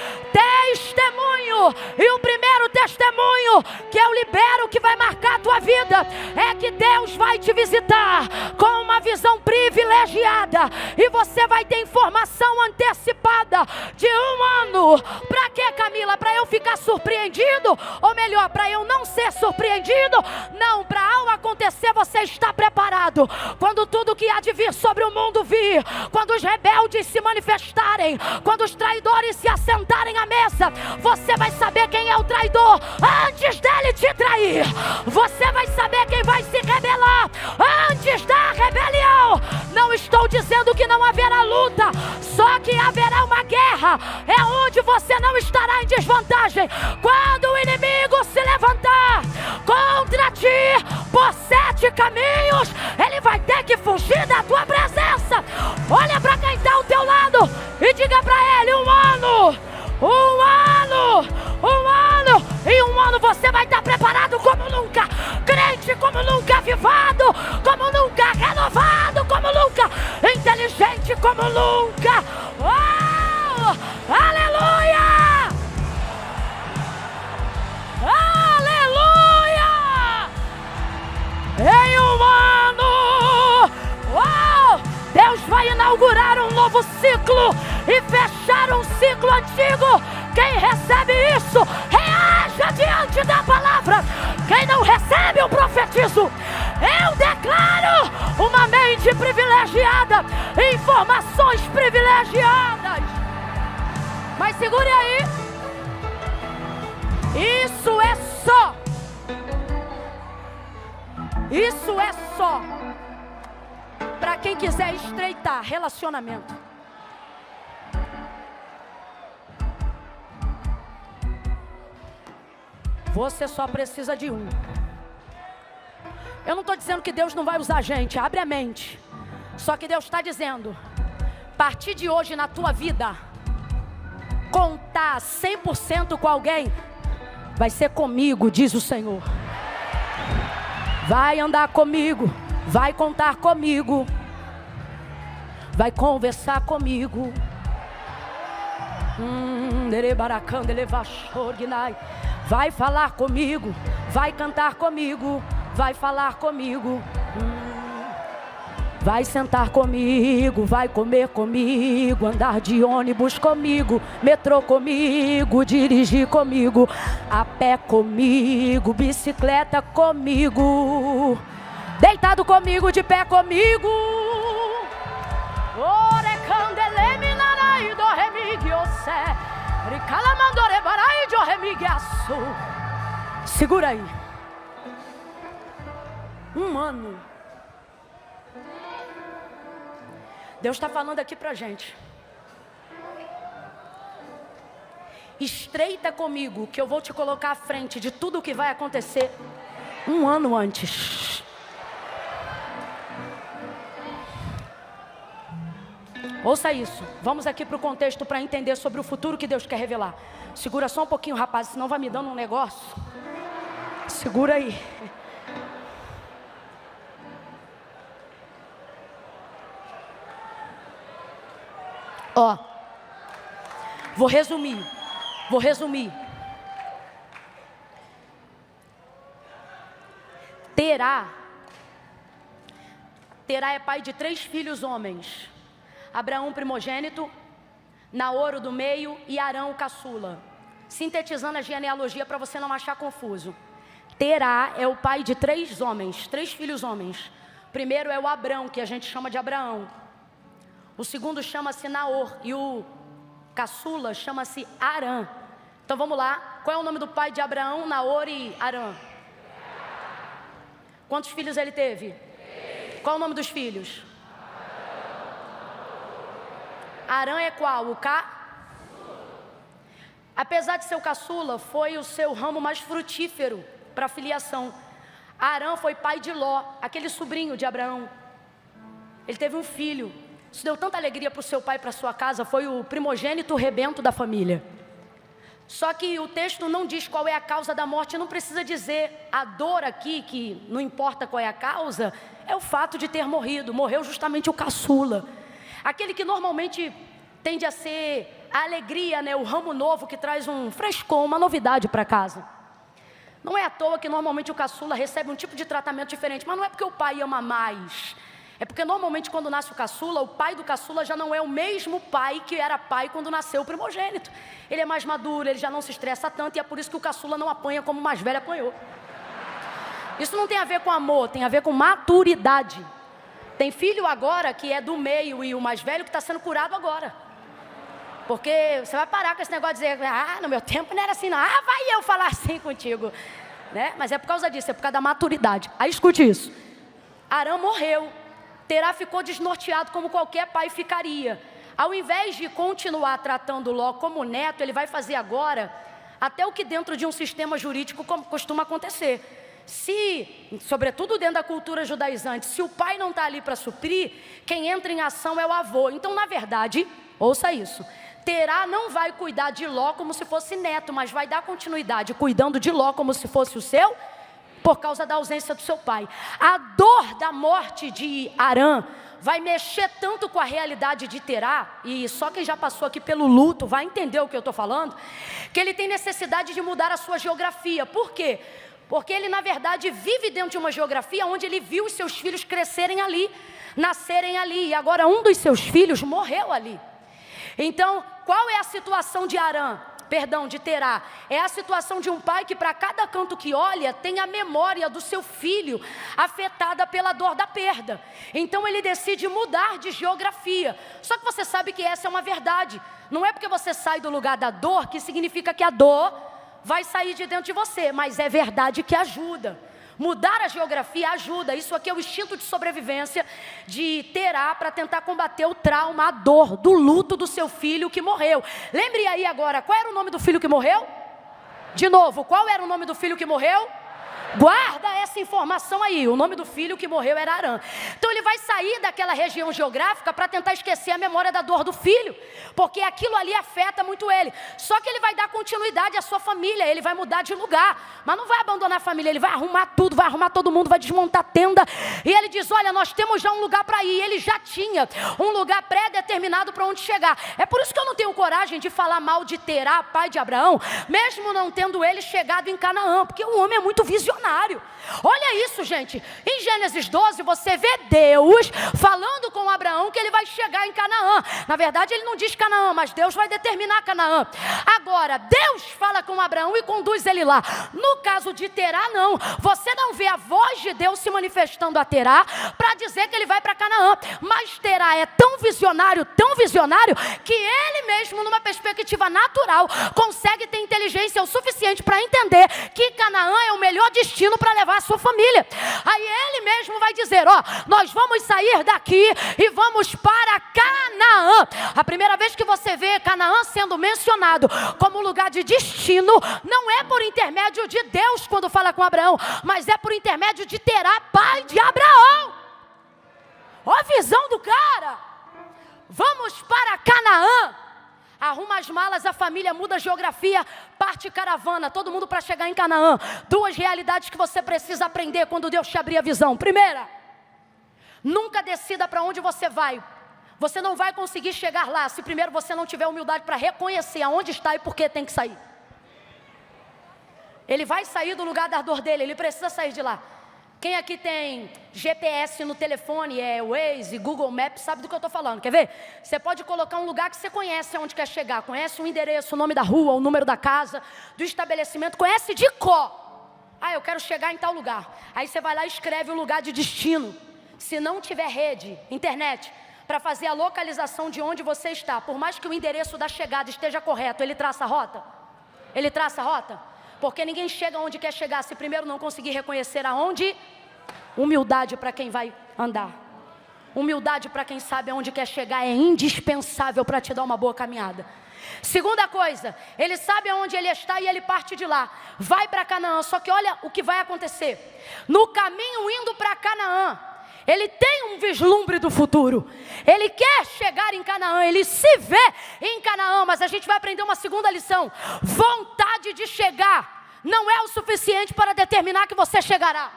[SPEAKER 1] E o primeiro testemunho que eu libero, que vai marcar a tua vida, é que Deus vai te visitar com uma visão privilegiada. E você vai ter informação antecipada de 1 ano. Para quê, Camila? Para eu ficar surpreendido? Ou melhor, para eu não ser surpreendido? Não, para ao acontecer você está preparado. Quando tudo que há de vir sobre o mundo vir, quando os rebeldes se manifestarem, quando os traidores se assentarem à mesa, você vai saber quem é o traidor antes dele te trair. Você vai saber quem vai se rebelar antes da rebelião. Não estou dizendo que não haverá luta, só que haverá uma guerra. É onde você não estará em desvantagem. Quando o inimigo se levantar contra ti por 7 caminhos, ele vai ter que fugir da tua presença. Olha para quem está ao teu lado e diga para ele, 1 ano. Em 1 ano você vai estar preparado como nunca, crente como nunca, avivado como nunca, renovado como nunca, inteligente como nunca. Oh, aleluia! Em 1 ano, Deus vai inaugurar um novo ciclo e fechar um ciclo antigo. Quem recebe isso, reaja diante da palavra. Quem não recebe, eu profetizo. Eu declaro uma mente privilegiada, informações privilegiadas. Mas segure aí. Isso é só para quem quiser estreitar relacionamento. Você só precisa de um. Eu não estou dizendo que Deus não vai usar a gente. Abre a mente. Só que Deus está dizendo, a partir de hoje na tua vida, contar 100% com alguém, vai ser comigo, diz o Senhor. Vai andar comigo, vai contar comigo, vai conversar comigo. Vai falar comigo, vai cantar comigo, vai falar comigo. Vai sentar comigo, vai comer comigo, andar de ônibus comigo, metrô comigo, dirigir comigo, a pé comigo, bicicleta comigo, deitado comigo, de pé comigo. Segura aí. Um ano. Deus está falando aqui pra gente. Estreita comigo, que eu vou te colocar à frente de tudo o que vai acontecer um ano antes. Ouça isso. Vamos aqui para o contexto para entender sobre o futuro que Deus quer revelar. Segura só um pouquinho, rapaz, senão vai me dando um negócio. Segura aí. Ó, vou resumir. Terá é pai de 3 filhos homens. Abraão primogênito, Naor o do meio e Arão o caçula. Sintetizando a genealogia para você não achar confuso. Terá é o pai de 3 homens, 3 filhos homens. O primeiro é o Abrão, que a gente chama de Abraão. O segundo chama-se Naor e o caçula chama-se Arã. Então vamos lá. Qual é o nome do pai de Abraão, Naor e Arã? Quantos filhos ele teve? 3. Qual é o nome dos filhos? Arã é qual? O Apesar de ser o caçula, foi o seu ramo mais frutífero para a filiação. Arã foi pai de Ló, aquele sobrinho de Abraão. Ele teve um filho. Isso deu tanta alegria para o seu pai e para a sua casa. Foi o primogênito rebento da família. Só que o texto não diz qual é a causa da morte. Não precisa dizer. A dor aqui, que não importa qual é a causa, é o fato de ter morrido. Morreu justamente o caçula. Aquele que normalmente tende a ser a alegria, né? O ramo novo que traz um frescor, uma novidade para casa. Não é à toa que normalmente o caçula recebe um tipo de tratamento diferente. Mas não é porque o pai ama mais. É porque normalmente quando nasce o caçula, o pai do caçula já não é o mesmo pai que era pai quando nasceu o primogênito. Ele é mais maduro, ele já não se estressa tanto e é por isso que o caçula não apanha como o mais velho apanhou. Isso não tem a ver com amor, tem a ver com maturidade. Tem filho agora que é do meio e o mais velho que está sendo curado agora. Porque você vai parar com esse negócio de dizer, no meu tempo não era assim não, vai eu falar assim contigo. Né? Mas é por causa disso, é por causa da maturidade. Aí escute isso. Arã morreu. Terá ficou desnorteado como qualquer pai ficaria. Ao invés de continuar tratando Ló como neto, ele vai fazer agora até o que dentro de um sistema jurídico costuma acontecer. Se, sobretudo dentro da cultura judaizante, se o pai não está ali para suprir, quem entra em ação é o avô. Então, na verdade, ouça isso, Terá não vai cuidar de Ló como se fosse neto, mas vai dar continuidade cuidando de Ló como se fosse o seu, por causa da ausência do seu pai. A dor da morte de Arã vai mexer tanto com a realidade de Terá, e só quem já passou aqui pelo luto vai entender o que eu estou falando, que ele tem necessidade de mudar a sua geografia. Por quê? Porque ele, na verdade, vive dentro de uma geografia onde ele viu os seus filhos crescerem ali, nascerem ali, e agora um dos seus filhos morreu ali. Então, qual é a situação de de Terá? É a situação de um pai que para cada canto que olha, tem a memória do seu filho afetada pela dor da perda. Então ele decide mudar de geografia. Só que você sabe que essa é uma verdade. Não é porque você sai do lugar da dor que significa que a dor vai sair de dentro de você, mas é verdade que ajuda. Mudar a geografia ajuda. Isso aqui é o instinto de sobrevivência de Terá para tentar combater o trauma, a dor do luto do seu filho que morreu. Lembre aí agora, qual era o nome do filho que morreu? De novo, qual era o nome do filho que morreu? Guarda essa informação aí. O nome do filho que morreu era Arã. Então ele vai sair daquela região geográfica para tentar esquecer a memória da dor do filho, porque aquilo ali afeta muito ele. Só que ele vai dar continuidade à sua família, ele vai mudar de lugar, mas não vai abandonar a família, ele vai arrumar tudo, vai arrumar todo mundo, vai desmontar a tenda. E ele diz: olha, nós temos já um lugar para ir. Ele já tinha um lugar pré-determinado para onde chegar. É por isso que eu não tenho coragem de falar mal de Terá, pai de Abraão, mesmo não tendo ele chegado em Canaã, porque o homem é muito visionário. Olha isso, gente. Em Gênesis 12 você vê Deus falando com Abraão que ele vai chegar em Canaã. Na verdade ele não diz Canaã, mas Deus vai determinar Canaã. Agora Deus fala com Abraão e conduz ele lá. No caso de Terá, não. Você não vê a voz de Deus se manifestando a Terá para dizer que ele vai para Canaã. Mas Terá é tão visionário, que ele mesmo, numa perspectiva natural, consegue ter inteligência o suficiente para entender que Canaã é o melhor destino para levar a sua família. Aí ele mesmo vai dizer: ó, nós vamos sair daqui e vamos para Canaã. A primeira vez que você vê Canaã sendo mencionado como lugar de destino, não é por intermédio de Deus quando fala com Abraão, mas é por intermédio de Terá, pai de Abraão. Ó a visão do cara. Vamos para Canaã. Arruma as malas, a família muda a geografia, parte caravana, todo mundo para chegar em Canaã. Duas realidades que você precisa aprender quando Deus te abrir a visão. Primeira, nunca decida para onde você vai. Você não vai conseguir chegar lá se primeiro você não tiver humildade para reconhecer aonde está e por que tem que sair. Ele vai sair do lugar da dor dele, ele precisa sair de lá. Quem aqui tem GPS no telefone, Waze, Google Maps, sabe do que eu estou falando, quer ver? Você pode colocar um lugar que você conhece aonde quer chegar, conhece o endereço, o nome da rua, o número da casa, do estabelecimento, conhece de cor. Ah, eu quero chegar em tal lugar. Aí você vai lá e escreve o lugar de destino. Se não tiver rede, internet, para fazer a localização de onde você está, por mais que o endereço da chegada esteja correto, ele traça a rota? Ele traça a rota? Porque ninguém chega onde quer chegar se primeiro não conseguir reconhecer aonde. Humildade para quem vai andar. Humildade para quem sabe aonde quer chegar é indispensável para te dar uma boa caminhada. Segunda coisa, ele sabe aonde ele está e ele parte de lá. Vai para Canaã, só que olha o que vai acontecer. No caminho indo para Canaã, ele tem um vislumbre do futuro. Ele quer chegar em Canaã, ele se vê em Canaã, mas a gente vai aprender uma segunda lição. Vontade de chegar não é o suficiente para determinar que você chegará.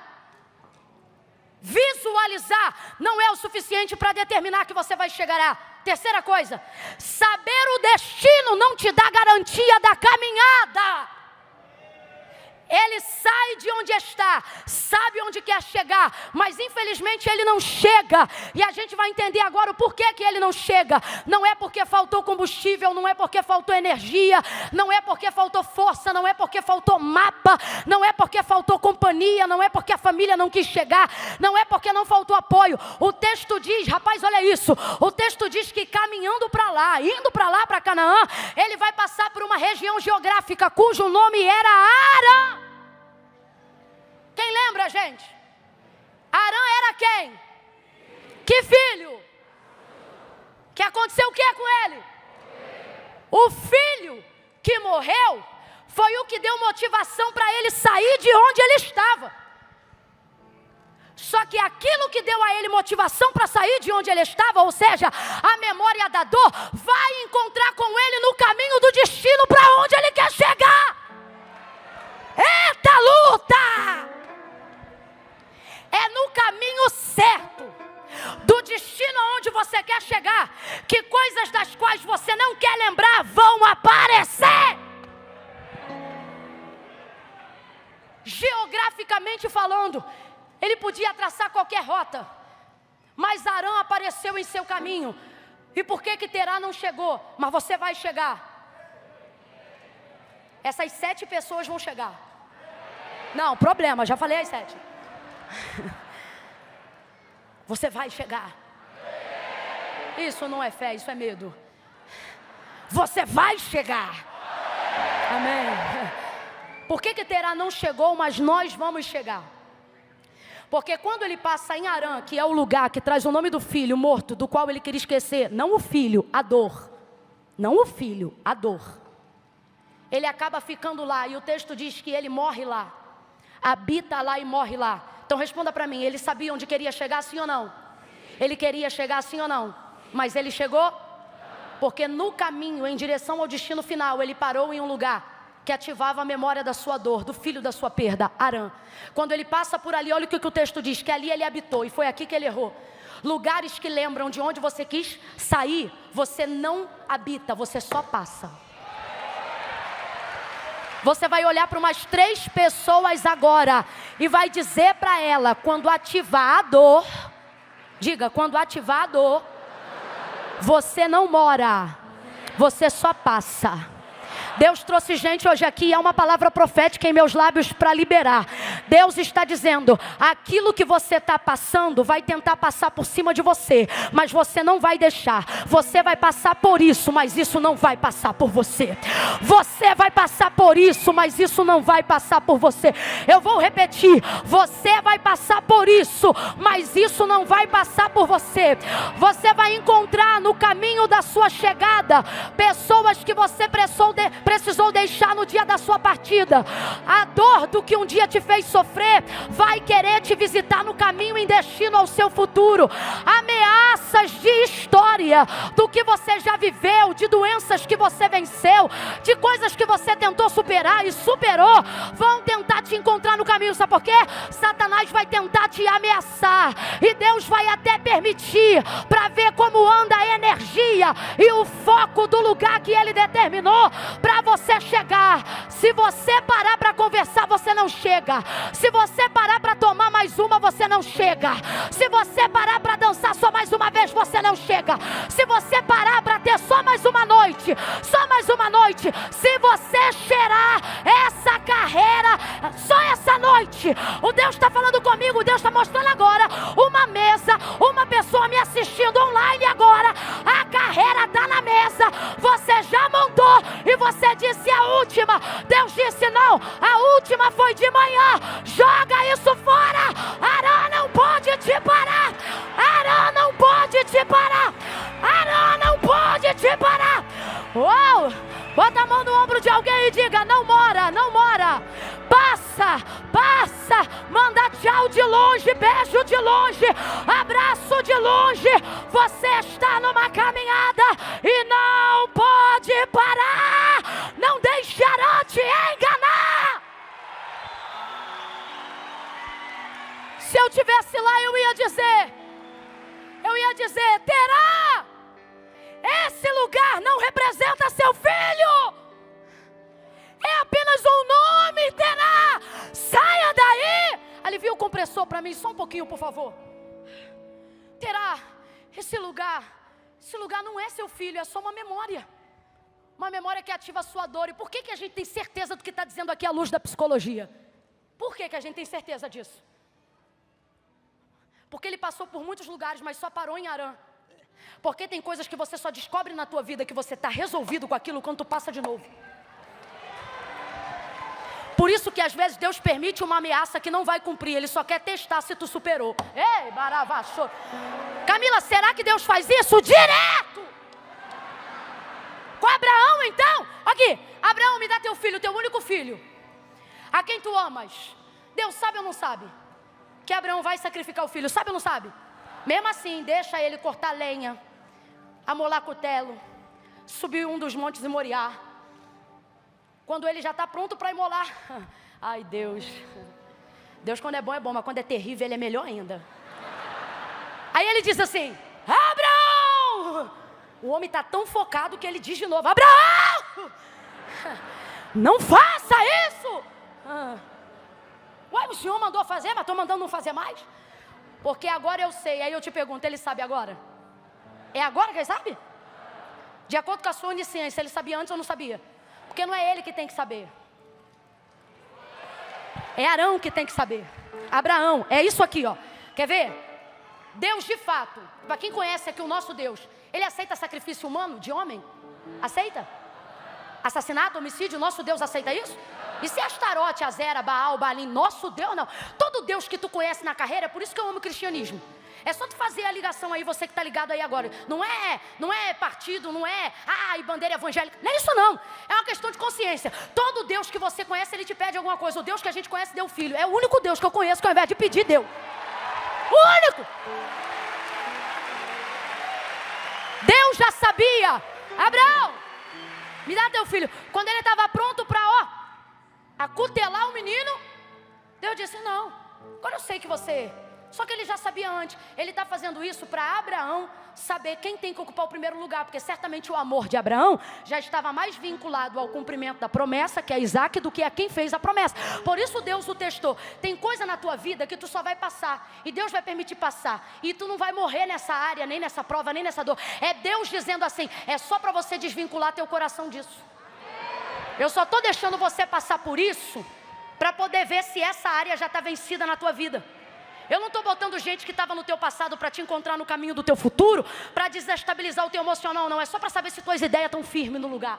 [SPEAKER 1] Visualizar não é o suficiente para determinar que você vai chegar. Terceira coisa, saber o destino não te dá garantia da caminhada. Ele sai de onde está, sabe onde quer chegar, mas infelizmente ele não chega. E a gente vai entender agora o porquê que ele não chega. Não é porque faltou combustível, não é porque faltou energia, não é porque faltou força, não é porque faltou mapa, não é porque faltou companhia, não é porque a família não quis chegar, não é porque não faltou apoio. O texto diz, rapaz, olha isso, o texto diz que caminhando para lá, indo para lá, para Canaã, ele vai passar por uma região geográfica cujo nome era Arã. Quem lembra, gente? Arã era quem? Que filho? Que aconteceu o que com ele? O filho que morreu foi o que deu motivação para ele sair de onde ele estava. Só que aquilo que deu a ele motivação para sair de onde ele estava, ou seja, a memória da dor, vai encontrar com ele no caminho do destino para onde ele quer chegar. Eita luta! É no caminho certo, do destino aonde você quer chegar, que coisas das quais você não quer lembrar vão aparecer. Geograficamente falando, ele podia traçar qualquer rota, mas Arã apareceu em seu caminho. E por que Terá não chegou? Mas você vai chegar. Essas 7 pessoas vão chegar. Não, problema, já falei as 7. Você vai chegar. Isso não é fé, isso é medo. Você vai chegar. Amém. Por que Terá não chegou, mas nós vamos chegar? Porque quando ele passa em Arã, que é o lugar que traz o nome do filho morto, do qual ele queria esquecer, não o filho, a dor. Não o filho, a dor. Ele acaba ficando lá, e o texto diz que ele morre lá. habita lá e morre lá. Então responda para mim, ele sabia onde queria chegar, sim ou não? Ele queria chegar, sim ou não? Mas ele chegou? Porque no caminho, em direção ao destino final, ele parou em um lugar que ativava a memória da sua dor, do filho da sua perda, Harã. Quando ele passa por ali, olha o que o texto diz, que ali ele habitou, e foi aqui que ele errou. Lugares que lembram de onde você quis sair, você não habita, você só passa. Você vai olhar para umas 3 pessoas agora e vai dizer para ela, quando ativar a dor, diga, quando ativar a dor, você não mora, você só passa. Deus trouxe gente hoje aqui, há uma palavra profética em meus lábios para liberar. Deus está dizendo, aquilo que você está passando vai tentar passar por cima de você, mas você não vai deixar. Você vai passar por isso, mas isso não vai passar por você. Você vai passar por isso, mas isso não vai passar por você. Eu vou repetir, você vai passar por isso, mas isso não vai passar por você. Você vai encontrar no caminho da sua chegada pessoas que você precisou deixar no dia da sua partida. A dor do que um dia te fez sofrer vai querer te visitar no caminho em destino ao seu futuro. Ameaças de história, do que você já viveu, de doenças que você venceu, de coisas que você tentou superar e superou, vão tentar te encontrar no caminho. Sabe por quê? Satanás vai tentar te ameaçar, e Deus vai até permitir, para ver como anda a energia e o foco do lugar que Ele determinou para você chegar. Se você parar para conversar, você não chega. Se você parar para tomar mais uma, você não chega. Se você parar para dançar só mais uma vez, você não chega. Se você parar para ter só mais uma noite, se você cheirar essa carreira, só essa noite, o Deus está falando comigo, Deus está mostrando agora uma mesa, uma pessoa me assistindo online agora, a carreira está na mesa, você já montou e você disse a última. Deus disse não, a última foi de manhã, joga isso fora. Harã não pode te parar, Harã não pode te parar, Harã não pode te parar. Uau! Bota a mão no ombro de alguém e diga, não mora, não mora. Passa, passa, manda tchau de longe, beijo de longe, abraço de longe. Você está numa caminhada e não pode parar. Não deixará te enganar. Se eu tivesse lá, eu ia dizer, Terá, esse lugar não representa seu filho. É apenas um nome, Terá. Saia daí. Alivia o compressor para mim, só um pouquinho, por favor. Terá, esse lugar não é seu filho, é só uma memória. Uma memória que ativa a sua dor. E por que a gente tem certeza do que está dizendo aqui à luz da psicologia? Por que a gente tem certeza disso? Porque ele passou por muitos lugares, mas só parou em Harã. Porque tem coisas que você só descobre na tua vida que você está resolvido com aquilo quando tu passa de novo. Por isso que às vezes Deus permite uma ameaça que não vai cumprir. Ele só quer testar se tu superou. Ei, baravacho. Camila, será que Deus faz isso? Direto! Com Abraão então? Aqui, Abraão, me dá teu filho, teu único filho. A quem tu amas. Deus sabe ou não sabe? Que Abraão vai sacrificar o filho, sabe ou não sabe? Mesmo assim, deixa ele cortar lenha, amolar cutelo, subir um dos montes de Moriá. Quando ele já está pronto para imolar. Ai, Deus. Deus quando é bom, mas quando é terrível, Ele é melhor ainda. Aí ele diz assim, Abraão! O homem está tão focado que ele diz de novo, Abraão! Não faça isso! Ué, o Senhor mandou fazer, mas estou mandando não fazer mais? Porque agora eu sei. Aí eu te pergunto, ele sabe agora? É agora que ele sabe? De acordo com a sua onisciência, ele sabia antes ou não sabia? Porque não é ele que tem que saber. É Arão que tem que saber. Abraão, é isso aqui, ó. Quer ver? Deus de fato, para quem conhece aqui o nosso Deus, Ele aceita sacrifício humano de homem? Aceita? Assassinato, homicídio, nosso Deus aceita isso? E se Astarote, Azera, Baal, Baalim, nosso Deus não. Todo Deus que tu conhece na carreira, é por isso que eu amo o cristianismo. É só tu fazer a ligação aí, você que está ligado aí agora. Não é partido, não é e bandeira evangélica. Não é isso não. É uma questão de consciência. Todo Deus que você conhece, ele te pede alguma coisa. O Deus que a gente conhece deu filho. É o único Deus que eu conheço que ao invés de pedir, deu. O único. Deus já sabia. Abraão, me dá teu filho. Quando ele estava pronto para acutelar o menino, Deus disse, não, agora eu sei que você... Só que ele já sabia antes. Ele está fazendo isso para Abraão saber quem tem que ocupar o primeiro lugar, porque certamente o amor de Abraão já estava mais vinculado ao cumprimento da promessa, que é Isaac, do que a quem fez a promessa. Por isso Deus o testou. Tem coisa na tua vida que tu só vai passar, e Deus vai permitir passar, e tu não vai morrer nessa área, nem nessa prova, nem nessa dor. É Deus dizendo assim, é só para você desvincular teu coração disso. Eu só estou deixando você passar por isso para poder ver se essa área já está vencida na tua vida. Eu não estou botando gente que estava no teu passado para te encontrar no caminho do teu futuro, para desestabilizar o teu emocional, não. É só para saber se tuas ideias estão firmes no lugar.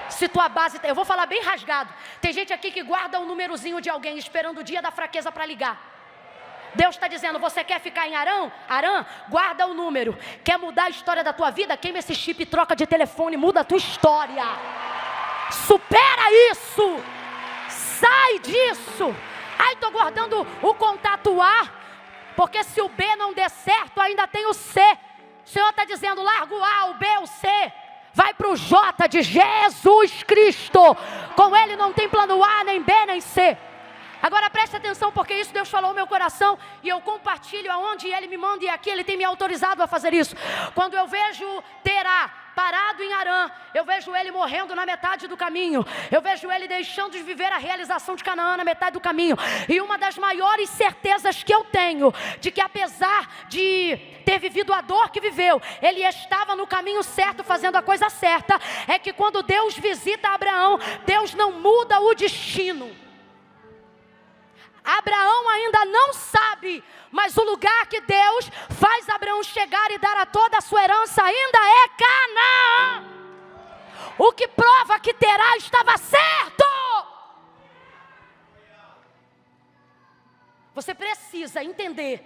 [SPEAKER 1] Se tua base... Eu vou falar bem rasgado. Tem gente aqui que guarda um númerozinho de alguém, esperando o dia da fraqueza para ligar. Deus está dizendo, você quer ficar em Arã? Guarda o número. Quer mudar a história da tua vida? Queima esse chip e troca de telefone, muda a tua história. Supera isso. Sai disso. Estou guardando o contato A, porque se o B não der certo, ainda tem o C. O Senhor está dizendo, larga o A, o B, o C. Vai para o J de Jesus Cristo. Com Ele não tem plano A, nem B, nem C. Agora preste atenção, porque isso Deus falou no meu coração, e eu compartilho aonde Ele me manda, e aqui Ele tem me autorizado a fazer isso. Quando eu vejo Terá parado em Arã, eu vejo ele morrendo na metade do caminho, eu vejo ele deixando de viver a realização de Canaã na metade do caminho, e uma das maiores certezas que eu tenho, de que apesar de ter vivido a dor que viveu, ele estava no caminho certo, fazendo a coisa certa, é que quando Deus visita Abraão, Deus não muda o destino. Abraão ainda não sabe, mas o lugar que Deus faz Abraão chegar e dar a toda a sua herança ainda é Canaã. O que prova que Terá estava certo. Você precisa entender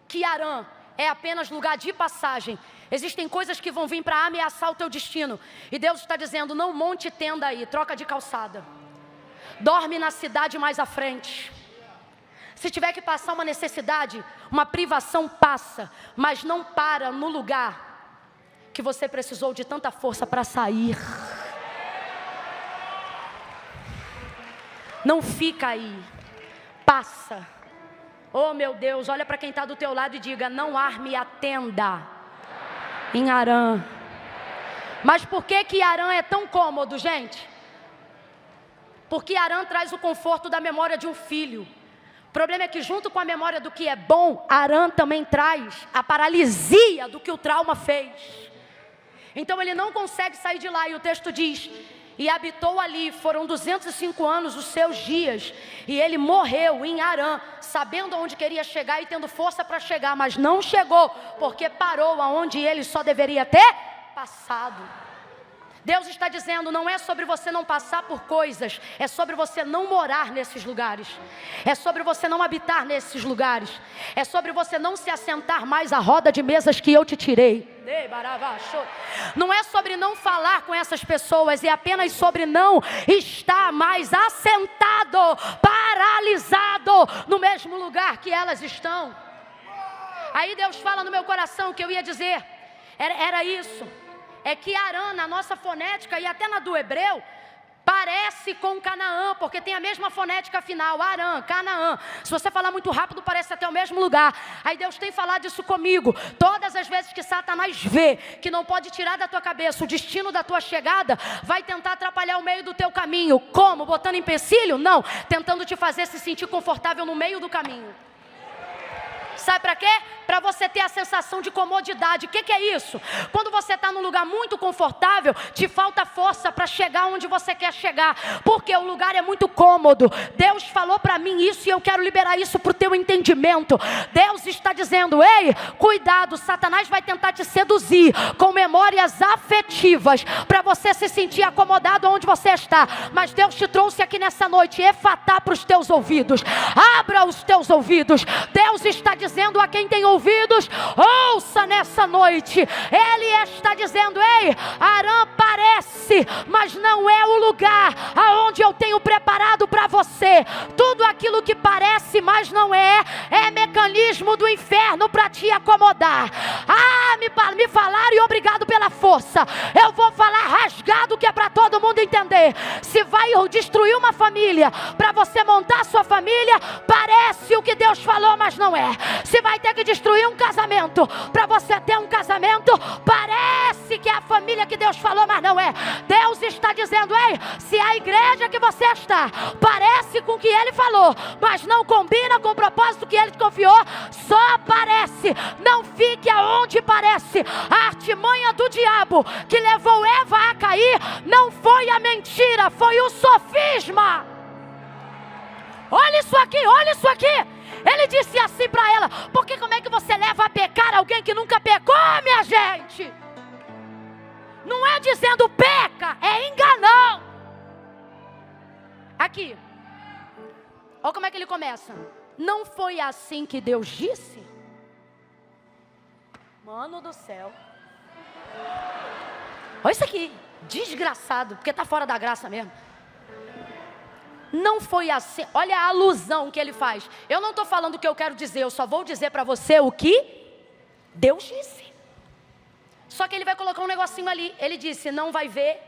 [SPEAKER 1] que Arã é apenas lugar de passagem. Existem coisas que vão vir para ameaçar o teu destino, e Deus está dizendo, não monte tenda aí, troca de calçada. Dorme na cidade mais à frente. Se tiver que passar uma necessidade, uma privação, passa, mas não para no lugar que você precisou de tanta força para sair. Não fica aí, passa. Oh meu Deus, olha para quem está do teu lado e diga, não arme a tenda em Arã. Mas por que Arã é tão cômodo, gente? Porque Arã traz o conforto da memória de um filho. O problema é que junto com a memória do que é bom, Arã também traz a paralisia do que o trauma fez. Então ele não consegue sair de lá, e o texto diz, e habitou ali, foram 205 anos os seus dias, e ele morreu em Arã, sabendo aonde queria chegar e tendo força para chegar, mas não chegou, porque parou aonde ele só deveria ter passado. Deus está dizendo, não é sobre você não passar por coisas, é sobre você não morar nesses lugares, é sobre você não habitar nesses lugares, é sobre você não se assentar mais à roda de mesas que eu te tirei. Não é sobre não falar com essas pessoas, é apenas sobre não estar mais assentado, paralisado no mesmo lugar que elas estão. Aí Deus fala no meu coração que eu ia dizer, era isso. É que Arã, na nossa fonética e até na do hebreu, parece com Canaã, porque tem a mesma fonética final, Arã, Canaã. Se você falar muito rápido, parece até o mesmo lugar. Aí Deus tem falado isso comigo. Todas as vezes que Satanás vê que não pode tirar da tua cabeça o destino da tua chegada, vai tentar atrapalhar o meio do teu caminho. Como? Botando empecilho? Não. Tentando te fazer se sentir confortável no meio do caminho. Sabe para quê? Para você ter a sensação de comodidade. O que é isso? Quando você está num lugar muito confortável, te falta força para chegar onde você quer chegar, porque o lugar é muito cômodo. Deus falou para mim isso, e eu quero liberar isso para o teu entendimento. Deus está dizendo, ei, cuidado, Satanás vai tentar te seduzir com memórias afetivas, para você se sentir acomodado onde você está. Mas Deus te trouxe aqui nessa noite, efatá para os teus ouvidos. Abra os teus ouvidos. Deus está dizendo dizendo a quem tem ouvidos, ouça nessa noite. Ele está dizendo: ei, Harã parece, mas não é o lugar aonde eu tenho preparado para você. Tudo aquilo que parece, mas não é mecanismo do inferno para te acomodar. Me falaram e obrigado pela força. Eu vou falar rasgado, que é para todo mundo entender. Se vai destruir uma família para você montar sua família, parece o que Deus falou, mas não é. Se vai ter que destruir um casamento para você ter um casamento, parece que é a família que Deus falou, mas não é. Deus está dizendo: ei, se a igreja que você está parece com o que Ele falou, mas não combina com o propósito que Ele te confiou, só parece. Não fique aonde parece. A artimanha do diabo que levou Eva a cair não foi a mentira, foi o sofisma. Olha isso aqui, olha isso aqui. Ele disse assim para ela: porque como é que você leva a pecar alguém que nunca pecou, minha gente? Não é dizendo peca, é enganão. Aqui, olha como é que ele começa. Não foi assim que Deus disse? Mano do céu. Olha isso aqui, desgraçado, porque está fora da graça mesmo. Não foi assim. Olha a alusão que ele faz. Eu não estou falando o que eu quero dizer, eu só vou dizer para você o que Deus disse. Só que ele vai colocar um negocinho ali. Ele disse: não vai ver,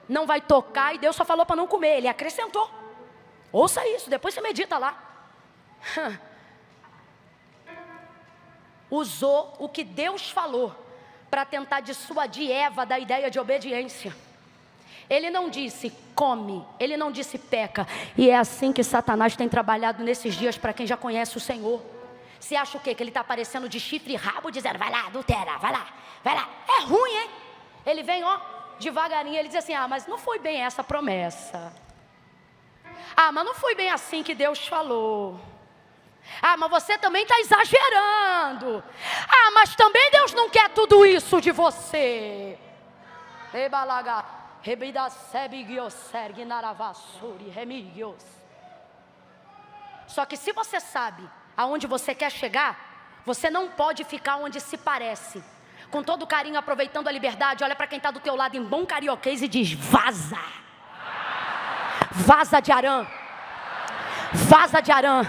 [SPEAKER 1] não vai tocar, e Deus só falou para não comer. Ele acrescentou. Ouça isso, depois você medita lá. Usou o que Deus falou para tentar dissuadir Eva da ideia de obediência. Ele não disse come, ele não disse peca. E é assim que Satanás tem trabalhado nesses dias para quem já conhece o Senhor. Você acha o quê? Que ele está aparecendo de chifre e rabo dizendo: vai lá, adultera, vai lá, vai lá. É ruim, hein? Ele vem, ó, devagarinho, ele diz assim: mas não foi bem essa promessa. Mas não foi bem assim que Deus falou. Mas você também está exagerando. Mas também Deus não quer tudo isso de você. Só que se você sabe aonde você quer chegar, você não pode ficar onde se parece. Com todo carinho, aproveitando a liberdade, olha para quem está do teu lado em bom carioquês e diz: vaza. Vaza de Harã. Vaza de Harã.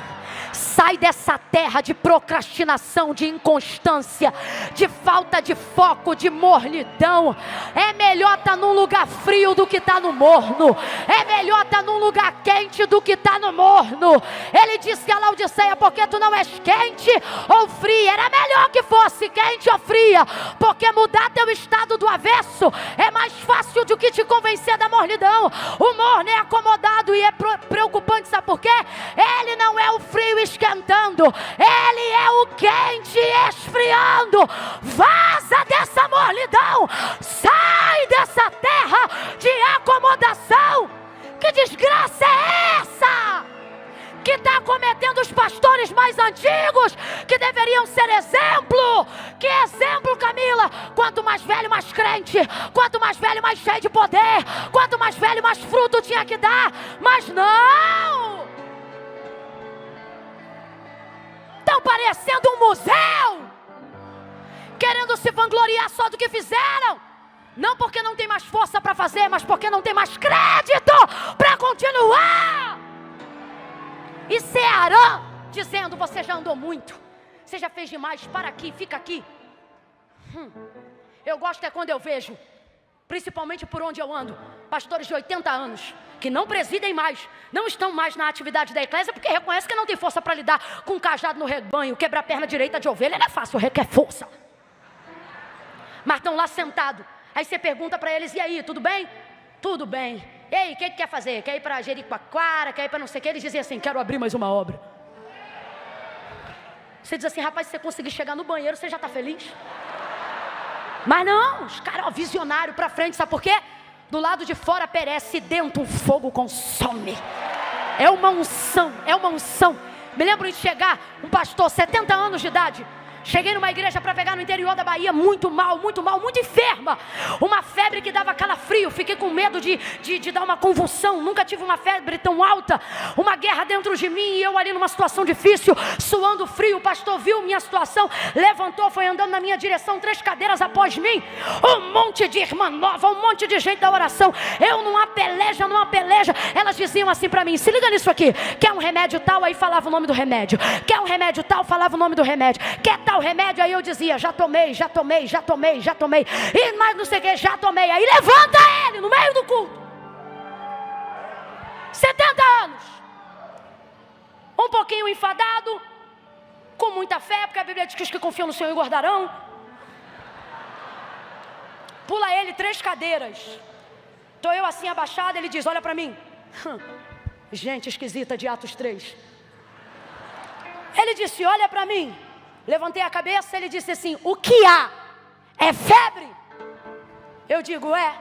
[SPEAKER 1] Sai dessa terra de procrastinação, de inconstância, de falta de foco, de mornidão. É melhor estar num lugar frio do que estar no morno. É melhor estar num lugar quente do que estar no morno. Ele disse a Laodiceia: porque tu não és quente ou fria. Era melhor que fosse quente ou fria, porque mudar teu estado do avesso é mais fácil do que te convencer da mornidão. O morno é acomodado e é preocupante, sabe por quê? Ele não é o frio esquentando, ele é o quente esfriando. Vaza dessa mornidão, sai dessa terra de acomodação. Que desgraça é essa que está cometendo os pastores mais antigos, que deveriam ser exemplo? Que exemplo, Camila? Quanto mais velho, mais crente. Quanto mais velho, mais cheio de poder. Quanto mais velho, mais fruto tinha que dar. Mas não, estão parecendo um museu, querendo se vangloriar só do que fizeram. Não porque não tem mais força para fazer, mas porque não tem mais crédito para continuar. E se é Harã dizendo: você já andou muito, você já fez demais, para aqui, fica aqui. Eu gosto é quando eu vejo, principalmente por onde eu ando, pastores de 80 anos, que não presidem mais, não estão mais na atividade da eclésia, porque reconhecem que não tem força para lidar com um cajado no rebanho. Quebrar a perna direita de ovelha não é fácil, requer força. Mas estão lá sentados. Aí você pergunta para eles: e aí, tudo bem? Tudo bem. E aí, o que quer fazer? Quer ir para Jericoacoara? Quer ir para não sei o que? Eles dizem assim: quero abrir mais uma obra. Você diz assim: rapaz, se você conseguir chegar no banheiro, você já está feliz? Mas não, os caras, visionário para frente, sabe por quê? Do lado de fora perece, dentro um fogo consome. É uma unção, é uma unção. Me lembro de chegar um pastor, 70 anos de idade, Cheguei numa igreja para pegar no interior da Bahia, muito mal, muito enferma. Uma febre que dava calafrio. Fiquei com medo de dar uma convulsão. Nunca tive uma febre tão alta. Uma guerra dentro de mim e eu ali numa situação difícil, suando frio. O pastor viu minha situação, levantou, foi andando na minha direção, 3 cadeiras após mim. Um monte de irmã nova, um monte de gente da oração. Eu numa peleja. Elas diziam assim para mim: se liga nisso aqui. Quer um remédio tal? Aí falava o nome do remédio. Quer um remédio tal? Falava o nome do remédio. Quer tal remédio? Aí eu dizia: já tomei. E mais não sei o que, já tomei. Aí levanta ele no meio do culto. 70 anos. Um pouquinho enfadado, com muita fé, porque a Bíblia diz que os que confiam no Senhor engordarão. Pula ele 3 cadeiras. Estou eu assim abaixada, ele diz: olha para mim. Gente esquisita de Atos 3. Ele disse: olha para mim. Levantei a cabeça, ele disse assim: o que há? É febre? Eu digo: é.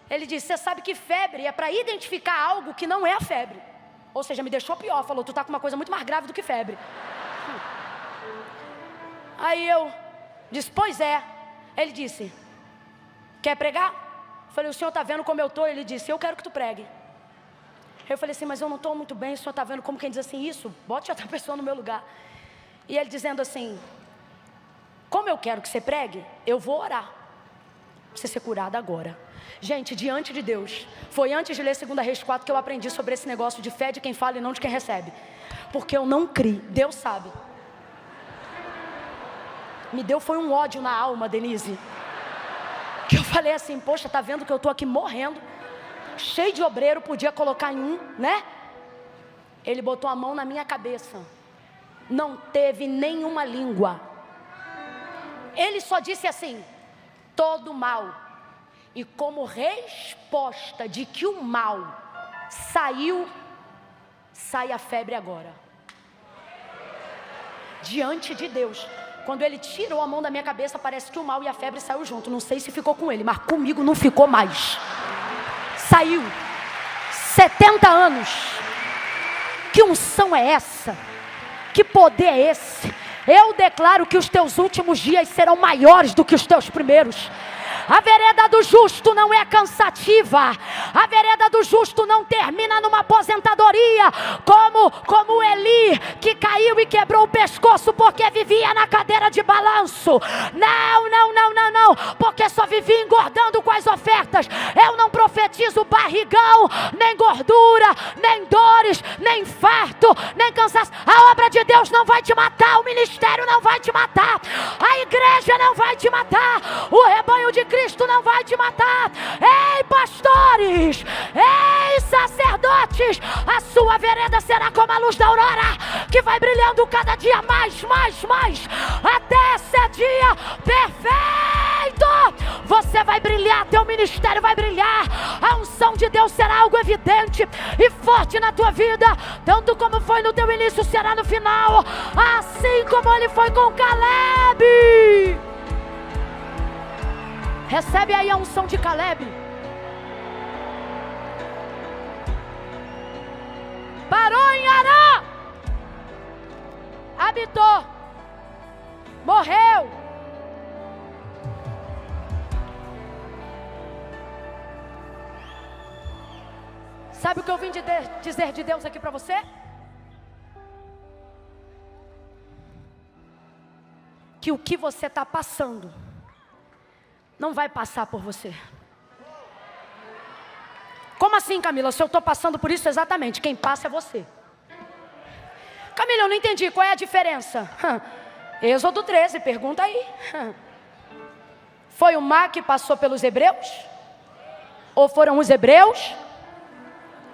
[SPEAKER 1] Ele disse: você sabe que febre é para identificar algo que não é a febre. Ou seja, me deixou pior, falou: tu tá com uma coisa muito mais grave do que febre. Aí eu disse: pois é. Ele disse: quer pregar? Eu falei: o senhor está vendo como eu estou? Ele disse: eu quero que tu pregue. Eu falei assim: mas eu não estou muito bem, o senhor está vendo como quem diz assim, isso? Bote outra pessoa no meu lugar. E ele dizendo assim: como eu quero que você pregue, eu vou orar para você ser curada agora. Gente, diante de Deus, foi antes de ler 2 Reis 4 que eu aprendi sobre esse negócio de fé de quem fala e não de quem recebe. Porque eu não criei, Deus sabe. Me deu foi um ódio na alma, Denise. Que eu falei assim: poxa, tá vendo que eu estou aqui morrendo, cheio de obreiro, podia colocar em um, né? Ele botou a mão na minha cabeça. Não teve nenhuma língua. Ele só disse assim: todo mal. E como resposta de que o mal saiu, sai a febre agora. Diante de Deus. Quando ele tirou a mão da minha cabeça, parece que o mal e a febre saiu junto. Não sei se ficou com ele, mas comigo não ficou mais. Saiu. 70 anos. Que unção é essa? Que poder é esse? Eu declaro que os teus últimos dias serão maiores do que os teus primeiros. A vereda do justo não é cansativa. A vereda do justo não termina numa aposentadoria como Eli, que caiu e quebrou o pescoço porque vivia na cadeira de balanço. Não, porque só vivia engordando com as ofertas. Eu não profetizo barrigão, nem gordura, nem dores, nem infarto, nem cansaço. A obra de Deus não vai te matar, o ministério não vai te matar, a igreja não vai te matar, o rebanho de Cristo não vai te matar. Ei, pastores, ei, sacerdotes, a sua vereda será como a luz da aurora, que vai brilhando cada dia mais, até ser dia perfeito. Você vai brilhar, teu ministério vai brilhar, a unção de Deus será algo evidente e forte na tua vida, tanto como foi no teu início, será no final, assim como ele foi com Caleb. Recebe aí a unção de Caleb. Parou em Arã, habitou, morreu. Sabe o que eu vim dizer de Deus aqui para você? Que o que você está passando não vai passar por você. Como assim, Camila? Se eu estou passando por isso, exatamente, quem passa é você. Camila, eu não entendi, qual é a diferença? Êxodo 13, pergunta aí. Foi o mar que passou pelos hebreus? Ou foram os hebreus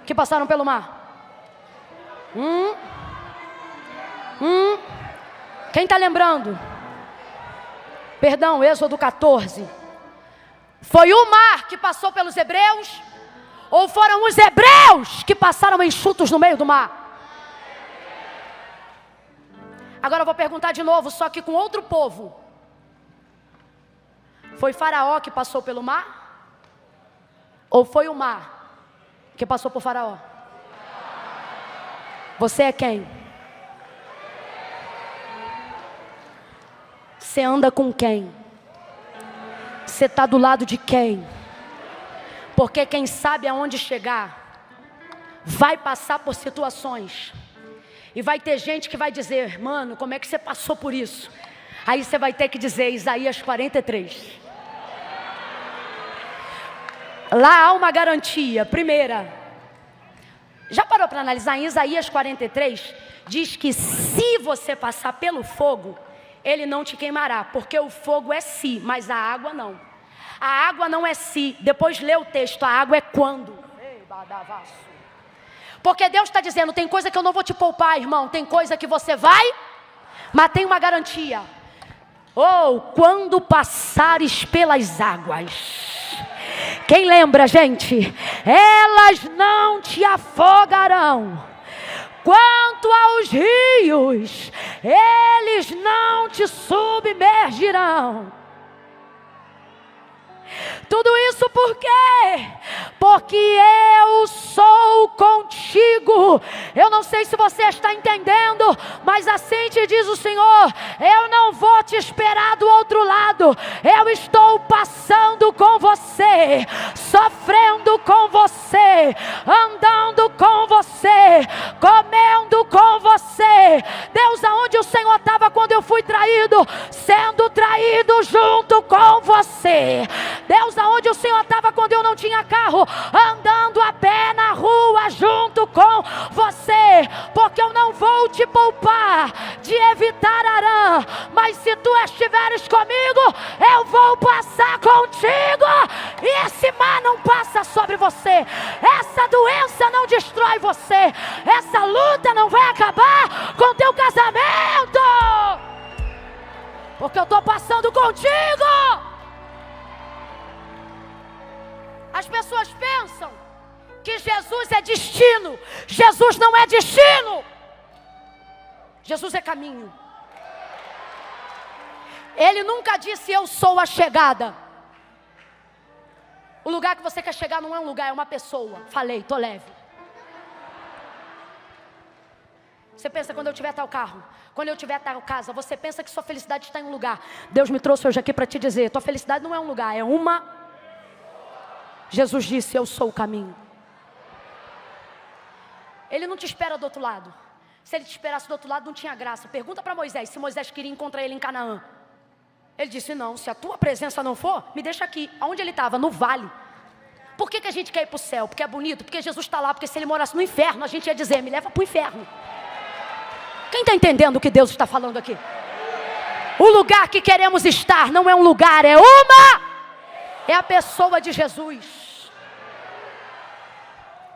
[SPEAKER 1] que passaram pelo mar? Quem está lembrando? Perdão, Êxodo 14. Foi o mar que passou pelos hebreus? Ou foram os hebreus que passaram enxutos no meio do mar? Agora eu vou perguntar de novo, só que com outro povo. Foi Faraó que passou pelo mar? Ou foi o mar que passou por Faraó? Você é quem? Você anda com quem? Você está do lado de quem? Porque quem sabe aonde chegar, vai passar por situações. E vai ter gente que vai dizer, mano, como é que você passou por isso? Aí você vai ter que dizer, Isaías 43. Lá há uma garantia. Primeira, já parou para analisar? Em Isaías 43, diz que se você passar pelo fogo, ele não te queimará, porque o fogo é si, mas a água não. A água não é si. Depois lê o texto, a água é quando. Porque Deus está dizendo, tem coisa que eu não vou te poupar, irmão. Tem coisa que você vai, mas tem uma garantia. Quando passares pelas águas. Quem lembra, gente? Elas não te afogarão. Quanto aos rios, eles não te submergirão. Tudo isso por quê? Porque eu sou contigo. Eu não sei se você está entendendo, mas assim te diz o Senhor, eu não vou te esperar do outro lado. Eu estou passando com você, sofrendo com você, andando com você, comendo com você. Deus, aonde o Senhor estava quando eu fui traído? Sendo traído junto com você. Deus, aonde o Senhor estava quando eu não tinha carro? Andando a pé na rua junto com você. Porque eu não vou te poupar de evitar Arã, mas se tu estiveres comigo, eu vou passar contigo. E esse mar não passa sobre você. Essa doença não destrói você. Essa luta não vai acabar com teu casamento. Porque eu estou passando contigo. As pessoas pensam que Jesus é destino. Jesus não é destino. Jesus é caminho. Ele nunca disse eu sou a chegada. O lugar que você quer chegar não é um lugar, é uma pessoa. Falei, tô leve. Você pensa quando eu tiver tal carro, quando eu tiver tal casa, você pensa que sua felicidade está em um lugar. Deus me trouxe hoje aqui para te dizer, tua felicidade não é um lugar, é uma... Jesus disse, eu sou o caminho. Ele não te espera do outro lado. Se ele te esperasse do outro lado, não tinha graça. Pergunta para Moisés, se Moisés queria encontrar ele em Canaã. Ele disse, não, se a tua presença não for, me deixa aqui. Aonde ele estava? No vale. Por que a gente quer ir para o céu? Porque é bonito? Porque Jesus está lá. Porque se ele morasse no inferno, a gente ia dizer, me leva para o inferno. Quem está entendendo o que Deus está falando aqui? O lugar que queremos estar não é um lugar, é a pessoa de Jesus.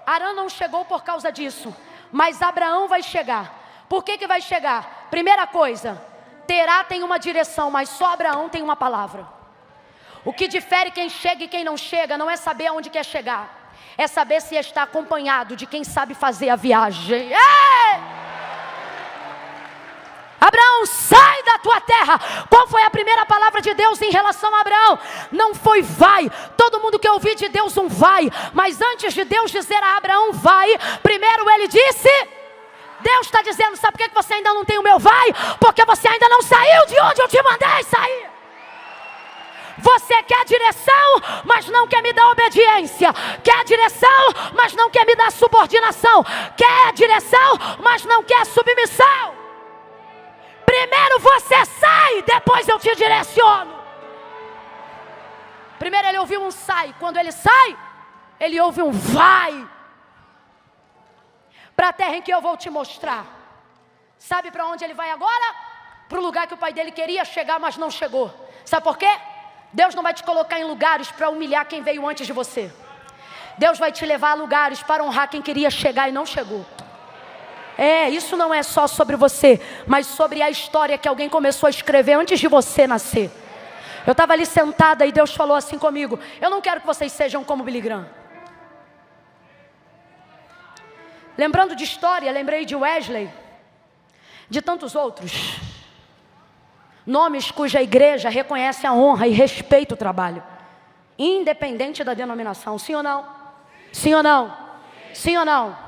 [SPEAKER 1] Arã não chegou por causa disso, mas Abraão vai chegar. Por que vai chegar? Primeira coisa, Terá tem uma direção, mas só Abraão tem uma palavra. O que difere quem chega e quem não chega não é saber aonde quer chegar, é saber se está acompanhado de quem sabe fazer a viagem. Abraão, sai da tua terra. Qual foi a primeira palavra de Deus em relação a Abraão? Não foi vai. Todo mundo quer ouvir de Deus um vai, mas antes de Deus dizer a Abraão vai, primeiro ele disse... Deus está dizendo, sabe por que você ainda não tem o meu vai? Porque você ainda não saiu de onde eu te mandei sair. Você quer direção, mas não quer me dar obediência. Quer direção, mas não quer me dar subordinação. Quer direção, mas não quer submissão. Primeiro você sai, depois eu te direciono. Primeiro ele ouviu um sai. Quando ele sai, ele ouve um vai. Para a terra em que eu vou te mostrar. Sabe para onde ele vai agora? Para o lugar que o pai dele queria chegar, mas não chegou. Sabe por quê? Deus não vai te colocar em lugares para humilhar quem veio antes de você. Deus vai te levar a lugares para honrar quem queria chegar e não chegou. Isso não é só sobre você, mas sobre a história que alguém começou a escrever antes de você nascer. Eu estava ali sentada e Deus falou assim comigo: eu não quero que vocês sejam como Billy Graham. Lembrando de história, lembrei de Wesley, de tantos outros. Nomes cuja igreja reconhece a honra e respeita o trabalho, independente da denominação. Sim ou não? Sim ou não? Sim ou não?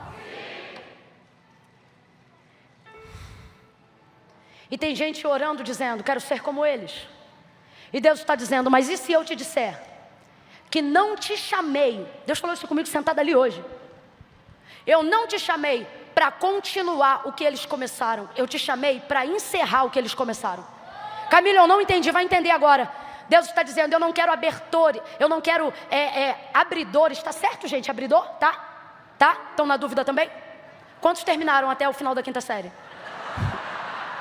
[SPEAKER 1] E tem gente orando dizendo, quero ser como eles. E Deus está dizendo, mas e se eu te disser que não te chamei? Deus falou isso comigo sentado ali hoje. Eu não te chamei para continuar o que eles começaram. Eu te chamei para encerrar o que eles começaram. Camila, eu não entendi, vai entender agora. Deus está dizendo, eu não quero abertores, eu não quero abridores. Está certo, gente? Abridor? Tá? Tá? Estão na dúvida também? Quantos terminaram até o final da 5ª série?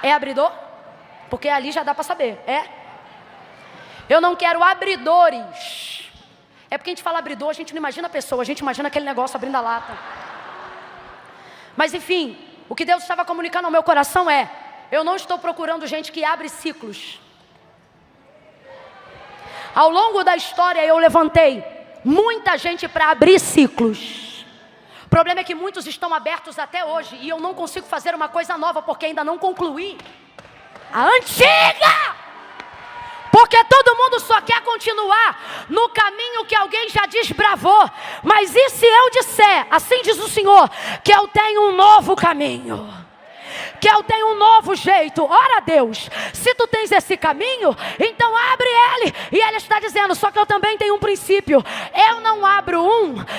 [SPEAKER 1] É abridor? Porque ali já dá para saber. Eu não quero abridores. É porque a gente fala abridor, a gente não imagina a pessoa, a gente imagina aquele negócio abrindo a lata. Mas enfim, o que Deus estava comunicando ao meu coração eu não estou procurando gente que abre ciclos. Ao longo da história eu levantei muita gente para abrir ciclos. O problema é que muitos estão abertos até hoje e eu não consigo fazer uma coisa nova porque ainda não concluí a antiga. Porque todo mundo só quer continuar no caminho que alguém já desbravou. Mas e se eu disser, assim diz o Senhor, que eu tenho um novo caminho? Que eu tenho um novo jeito. Ora Deus, se tu tens esse caminho, então abre ele. E ele está dizendo, só que eu também tenho um princípio. Eu não abro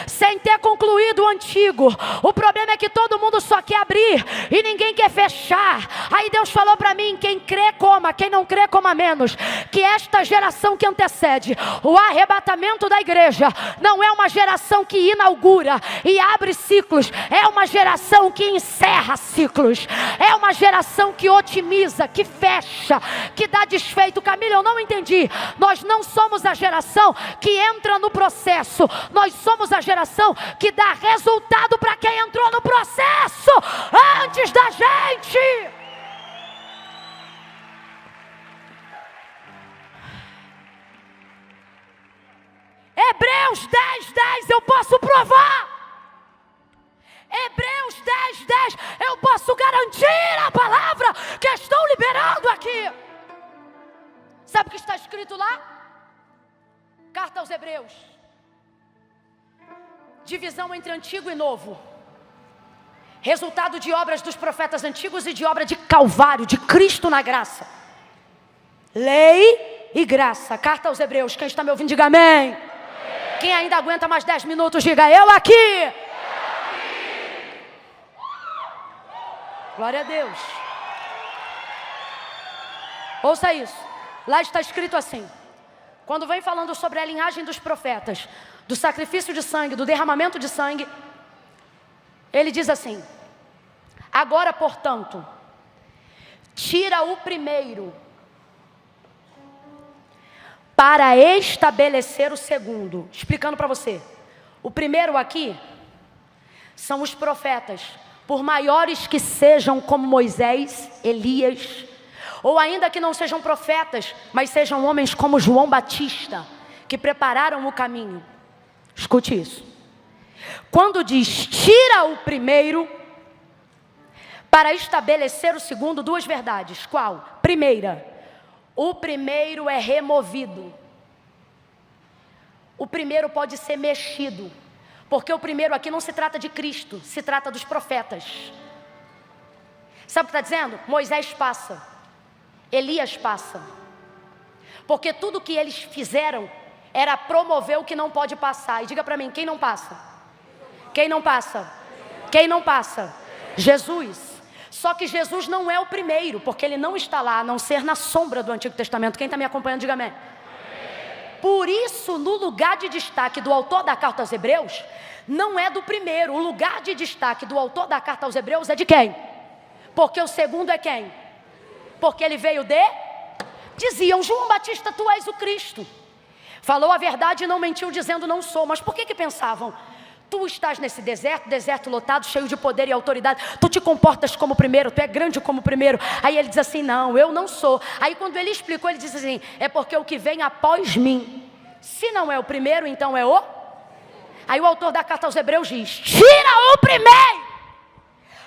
[SPEAKER 1] sem ter concluído o antigo. O problema é que todo mundo só quer abrir e ninguém quer fechar. Aí Deus falou para mim, quem crê coma, quem não crê coma menos. Que esta geração que antecede o arrebatamento da igreja não é uma geração que inaugura e abre ciclos. É uma geração que encerra ciclos. É uma geração que otimiza, que fecha, que dá desfeito. Camila, eu não entendi. Nós não somos a geração que entra no processo. Nós somos a geração que dá resultado para quem entrou no processo antes da gente. Hebreus 10:10, eu posso provar. Hebreus 10:10, eu posso garantir a palavra que estou liberando aqui. Sabe o que está escrito lá? Carta aos Hebreus. Divisão entre antigo e novo. Resultado de obras dos profetas antigos e de obra de Calvário, de Cristo na graça. Lei e graça. Carta aos Hebreus. Quem está me ouvindo, diga amém. Quem ainda aguenta mais 10 minutos, diga eu aqui. Glória a Deus. Ouça isso. Lá está escrito assim. Quando vem falando sobre a linhagem dos profetas, do sacrifício de sangue, do derramamento de sangue, ele diz assim: agora, portanto, tira o primeiro para estabelecer o segundo. Explicando para você. O primeiro aqui são os profetas. Por maiores que sejam como Moisés, Elias, ou ainda que não sejam profetas, mas sejam homens como João Batista, que prepararam o caminho. Escute isso. Quando diz tira o primeiro para estabelecer o segundo, duas verdades. Qual? Primeira, o primeiro é removido. O primeiro pode ser mexido. Porque o primeiro aqui não se trata de Cristo, se trata dos profetas. Sabe o que está dizendo? Moisés passa, Elias passa. Porque tudo que eles fizeram era promover o que não pode passar. E diga para mim, quem não passa? Quem não passa? Quem não passa? Jesus. Só que Jesus não é o primeiro, porque ele não está lá, a não ser na sombra do Antigo Testamento. Quem está me acompanhando, diga amém. Por isso, no lugar de destaque do autor da carta aos Hebreus, não é do primeiro. O lugar de destaque do autor da carta aos Hebreus é de quem? Porque o segundo é quem? Porque ele veio de... Diziam, João Batista, tu és o Cristo. Falou a verdade e não mentiu dizendo não sou. Mas por que pensavam? Tu estás nesse deserto lotado, cheio de poder e autoridade. Tu te comportas como o primeiro, tu é grande como o primeiro. Aí ele diz assim, não, eu não sou. Aí quando ele explicou, ele disse assim, é porque o que vem após mim, se não é o primeiro, então é o... Aí o autor da carta aos Hebreus diz, tira o primeiro.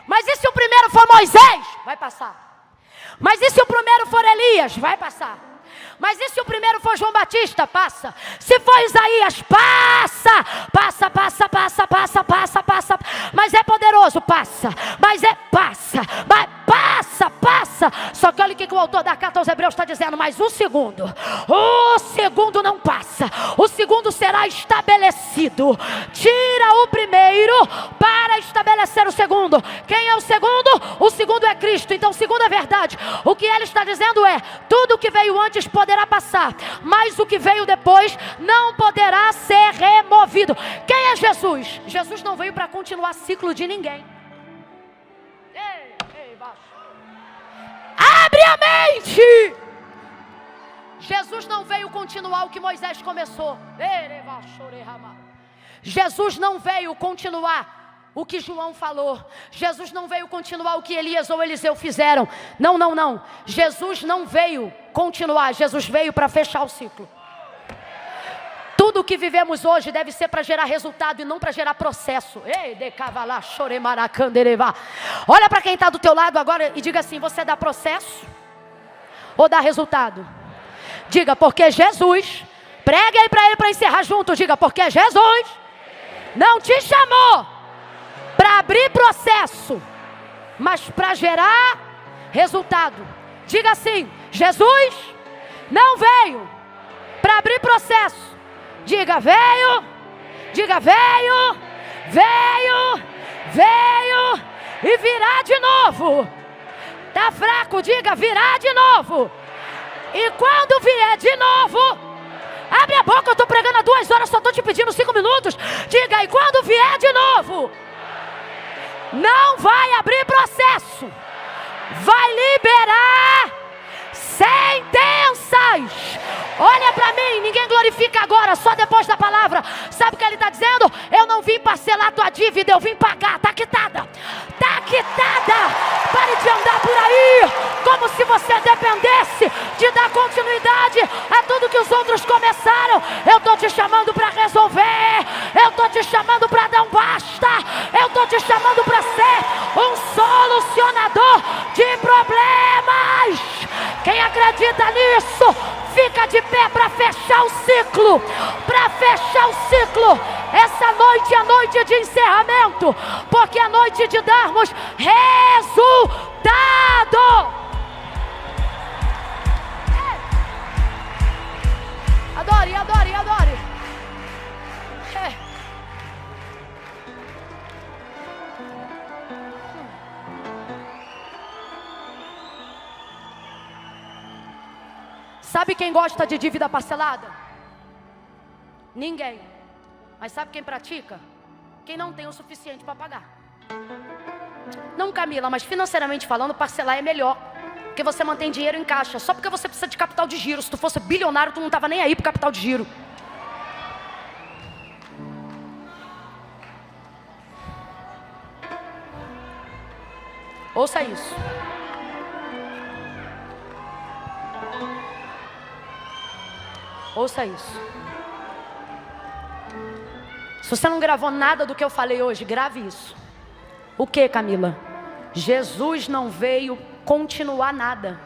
[SPEAKER 1] Mas e se o primeiro for Moisés? Vai passar. Mas e se o primeiro for Elias? Vai passar. Mas e se o primeiro for João Batista? Passa. Se for Isaías? Passa. Passa, passa, passa, passa, passa, passa. Mas é poderoso? Passa. Mas é passa. Mas passa, passa. Só que olha o que o autor da carta aos Hebreus está dizendo. Mas o segundo não passa. O segundo será estabelecido. Tira o primeiro para estabelecer o segundo. Quem é o segundo? O segundo é Cristo. Então, segundo a verdade, o que ele está dizendo é: tudo que veio antes poderá passar, mas o que veio depois não poderá ser removido. Quem é Jesus? Jesus não veio para continuar ciclo de ninguém. Ei, baixo. Abre a mente! Jesus não veio continuar o que Moisés começou. Jesus não veio continuar o que João falou. Jesus não veio continuar o que Elias ou Eliseu fizeram. Não. Jesus não veio continuar. Jesus veio para fechar o ciclo. Tudo o que vivemos hoje deve ser para gerar resultado e não para gerar processo. Olha para quem está do teu lado agora e diga assim: você dá processo ou dá resultado? Diga: porque Jesus. Pregue aí para ele para encerrar junto. Diga: porque Jesus não te chamou para abrir processo, mas para gerar resultado. Diga assim: Jesus não veio para abrir processo. Diga: veio. Diga: veio e virá de novo. Tá fraco? Diga: virá de novo. E quando vier de novo, abre a boca, eu estou pregando há 2 horas, só estou te pedindo 5 minutos. Diga: e quando vier de novo, não vai abrir processo, vai liberar sentenças. Olha para mim, ninguém glorifica agora, só depois da palavra. Sabe o que ele está dizendo? Eu não vim parcelar tua dívida, eu vim pagar. Está quitada, está quitada. Pare de andar por aí como se você dependesse de dar continuidade a tudo que os outros começaram. Eu estou te chamando para resolver. Eu estou te chamando para dar um basta. Eu estou te chamando para ser um solucionador de problemas. Quem acredita nisso, fica de pé para fechar o ciclo. Para fechar o ciclo. Essa noite é a noite de encerramento, porque é a noite de darmos resultado. Adore, adore, adore. Sabe quem gosta de dívida parcelada? Ninguém. Mas sabe quem pratica? Quem não tem o suficiente para pagar. Não, Camila, mas financeiramente falando, parcelar é melhor. Porque você mantém dinheiro em caixa. Só porque você precisa de capital de giro. Se tu fosse bilionário, tu não estava nem aí pro capital de giro. Ouça isso. Ouça isso. Se você não gravou nada do que eu falei hoje, grave isso. O que, Camila? Jesus não veio continuar nada.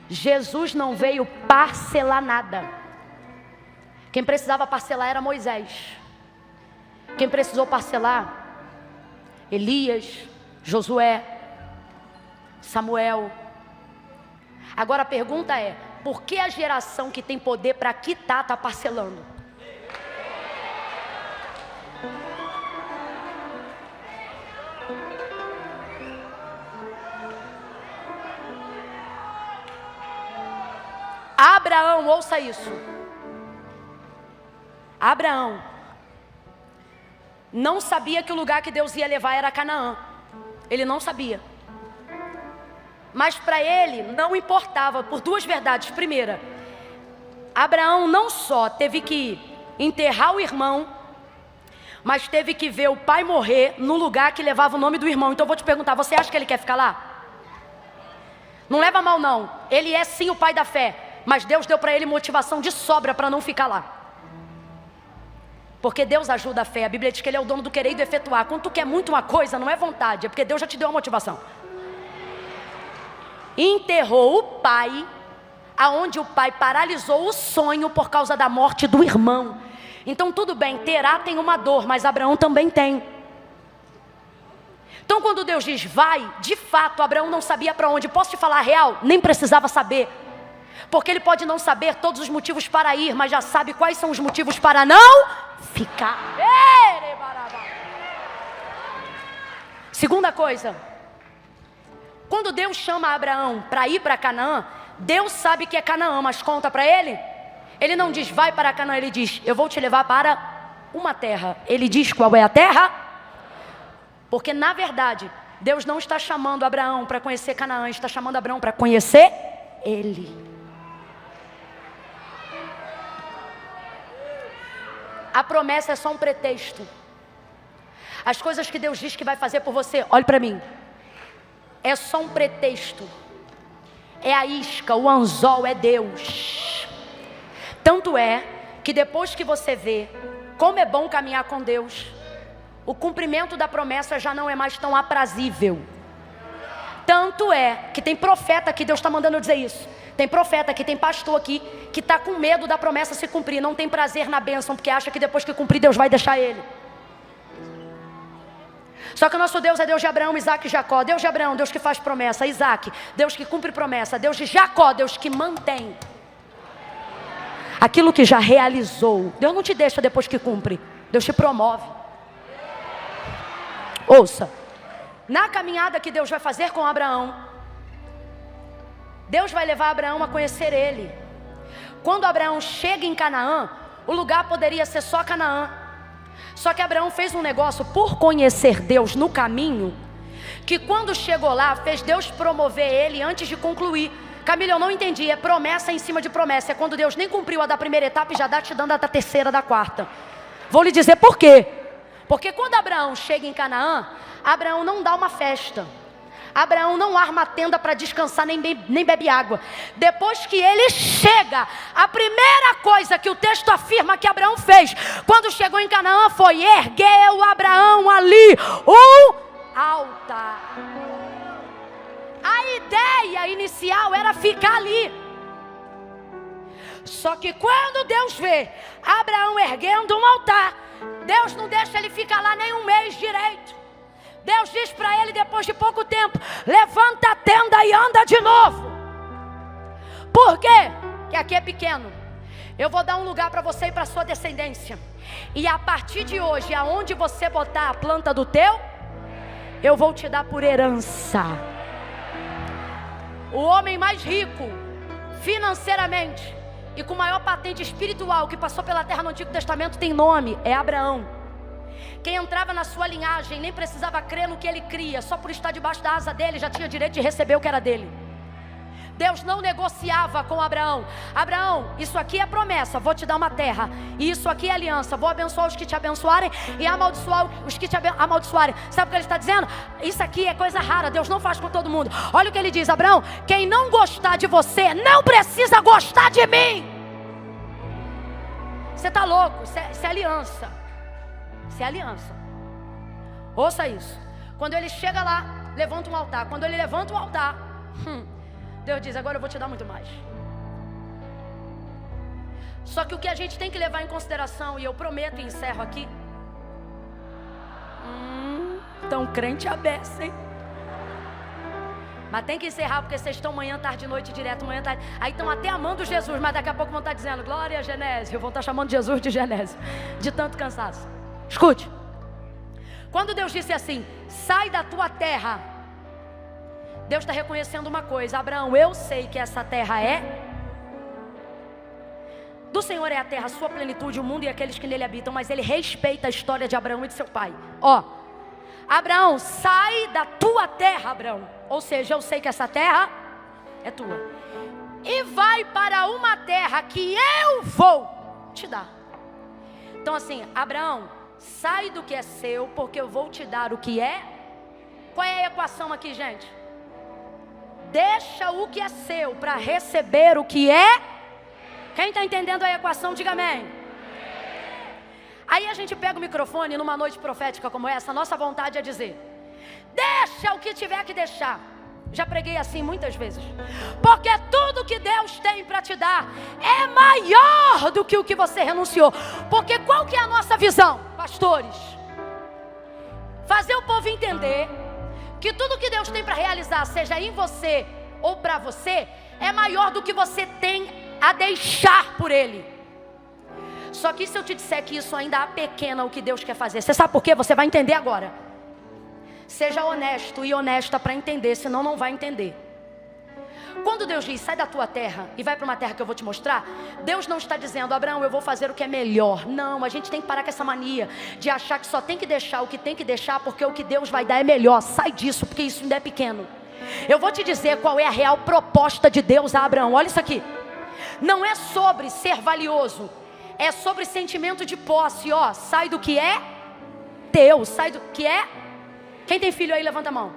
[SPEAKER 1] Jesus não veio parcelar nada. Quem precisava parcelar era Moisés. Quem precisou parcelar? Elias, Josué, Samuel. Agora a pergunta é: por que a geração que tem poder para quitar está parcelando? Abraão, ouça isso. Abraão não sabia que o lugar que Deus ia levar era Canaã. Ele não sabia. Mas para ele não importava, por 2 verdades. Primeira, Abraão não só teve que enterrar o irmão, mas teve que ver o pai morrer no lugar que levava o nome do irmão. Então eu vou te perguntar, você acha que ele quer ficar lá? Não leva mal não, ele é sim o pai da fé, mas Deus deu para ele motivação de sobra para não ficar lá. Porque Deus ajuda a fé, a Bíblia diz que Ele é o dono do querer e do efetuar. Quando tu quer muito uma coisa, não é vontade, é porque Deus já te deu a motivação. enterrou o pai, aonde o pai paralisou o sonho por causa da morte do irmão. Então tudo bem, Terá tem uma dor, mas Abraão também tem. Então quando Deus diz vai, de fato Abraão não sabia para onde. Posso te falar a real? Nem precisava saber. Porque ele pode não saber todos os motivos para ir, mas já sabe quais são os motivos para não ficar. Segunda coisa, quando Deus chama Abraão para ir para Canaã, Deus sabe que é Canaã, mas conta para ele. Ele não diz vai para Canaã, ele diz eu vou te levar para uma terra. Ele diz qual é a terra? Porque na verdade, Deus não está chamando Abraão para conhecer Canaã, está chamando Abraão para conhecer ele. A promessa é só um pretexto. As coisas que Deus diz que vai fazer por você, olhe para mim, é só um pretexto. É a isca, o anzol é Deus. Tanto é que depois que você vê como é bom caminhar com Deus, o cumprimento da promessa já não é mais tão aprazível. Tanto é que tem profeta aqui, Deus está mandando eu dizer isso. Tem profeta aqui, tem pastor aqui, que está com medo da promessa se cumprir. Não tem prazer na bênção, porque acha que depois que cumprir, Deus vai deixar ele. Só que o nosso Deus é Deus de Abraão, Isaac e Jacó. Deus de Abraão, Deus que faz promessa. Isaac, Deus que cumpre promessa. Deus de Jacó, Deus que mantém aquilo que já realizou. Deus não te deixa depois que cumpre, Deus te promove. Ouça, na caminhada que Deus vai fazer com Abraão, Deus vai levar Abraão a conhecer ele. Quando Abraão chega em Canaã, o lugar poderia ser só Canaã. Só que Abraão fez um negócio por conhecer Deus no caminho, que quando chegou lá, fez Deus promover ele antes de concluir. Camila, eu não entendi, é promessa em cima de promessa. É quando Deus nem cumpriu a da primeira etapa e já está te dando a da terceira, da quarta. Vou lhe dizer por quê. Porque quando Abraão chega em Canaã, Abraão não dá uma festa. Abraão não arma a tenda para descansar, nem bebe água. Depois que ele chega, a primeira coisa que o texto afirma que Abraão fez, quando chegou em Canaã, foi ergueu Abraão ali um altar. A ideia inicial era ficar ali. Só que quando Deus vê Abraão erguendo um altar, Deus não deixa ele ficar lá nem um mês direito. Deus diz para ele depois de pouco tempo: levanta a tenda e anda de novo. Por quê? Que aqui é pequeno. Eu vou dar um lugar para você e para sua descendência. E a partir de hoje, aonde você botar a planta do teu, eu vou te dar por herança. O homem mais rico financeiramente e com maior patente espiritual que passou pela terra no Antigo Testamento tem nome, é Abraão. Quem entrava na sua linhagem nem precisava crer no que ele cria, só por estar debaixo da asa dele já tinha direito de receber o que era dele. Deus não negociava com Abraão. Abraão, isso aqui é promessa, vou te dar uma terra. E isso aqui é aliança, vou abençoar os que te abençoarem e amaldiçoar os que te amaldiçoarem. Sabe o que ele está dizendo? Isso aqui é coisa rara, Deus não faz com todo mundo. Olha o que ele diz: Abraão, quem não gostar de você não precisa gostar de mim. Você está louco, isso é aliança. Isso é aliança. Ouça isso. Quando ele chega lá, levanta um altar. Quando ele levanta o altar, Deus diz: agora eu vou te dar muito mais. Só que o que a gente tem que levar em consideração, e eu prometo e encerro aqui, então crente é a beça, hein? Mas tem que encerrar, porque vocês estão manhã, tarde, noite, direto, manhã, tarde. Aí estão até amando Jesus, mas daqui a pouco vão estar dizendo glória a Genésio. Vão estar chamando Jesus de Genésio, de tanto cansaço. Escute, quando Deus disse assim: sai da tua terra, Deus está reconhecendo uma coisa: Abraão, eu sei que essa terra do Senhor é a terra, a sua plenitude, o mundo e aqueles que nele habitam, mas ele respeita a história de Abraão e de seu pai. Abraão, sai da tua terra, Abraão. Ou seja, eu sei que essa terra é tua, e vai para uma terra que eu vou te dar. Então assim, Abraão, sai do que é seu, porque eu vou te dar o que é. Qual é a equação aqui, gente? Deixa o que é seu para receber o que é. Quem está entendendo a equação, diga amém. Aí a gente pega o microfone numa noite profética como essa. Nossa vontade é dizer: deixa o que tiver que deixar, Já preguei assim muitas vezes. Porque tudo que Deus tem para te dar é maior do que o que você renunciou. Porque qual que é a nossa visão, pastores? Fazer o povo entender que tudo que Deus tem para realizar, seja em você ou para você, é maior do que você tem a deixar por Ele. Só que se eu te disser que isso ainda apequena o que Deus quer fazer, você sabe por quê? Você vai entender agora. Seja honesto e honesta para entender, senão não vai entender. Quando Deus diz, sai da tua terra e vai para uma terra que eu vou te mostrar, Deus não está dizendo, Abraão, eu vou fazer o que é melhor. Não, a gente tem que parar com essa mania de achar que só tem que deixar o que tem que deixar, porque o que Deus vai dar é melhor. Sai disso, porque isso ainda é pequeno. Eu vou te dizer qual é a real proposta de Deus a Abraão. Olha isso aqui. Não é sobre ser valioso, é sobre sentimento de posse. Ó, sai do que é teu, sai do que é. Quem tem filho aí, levanta a mão.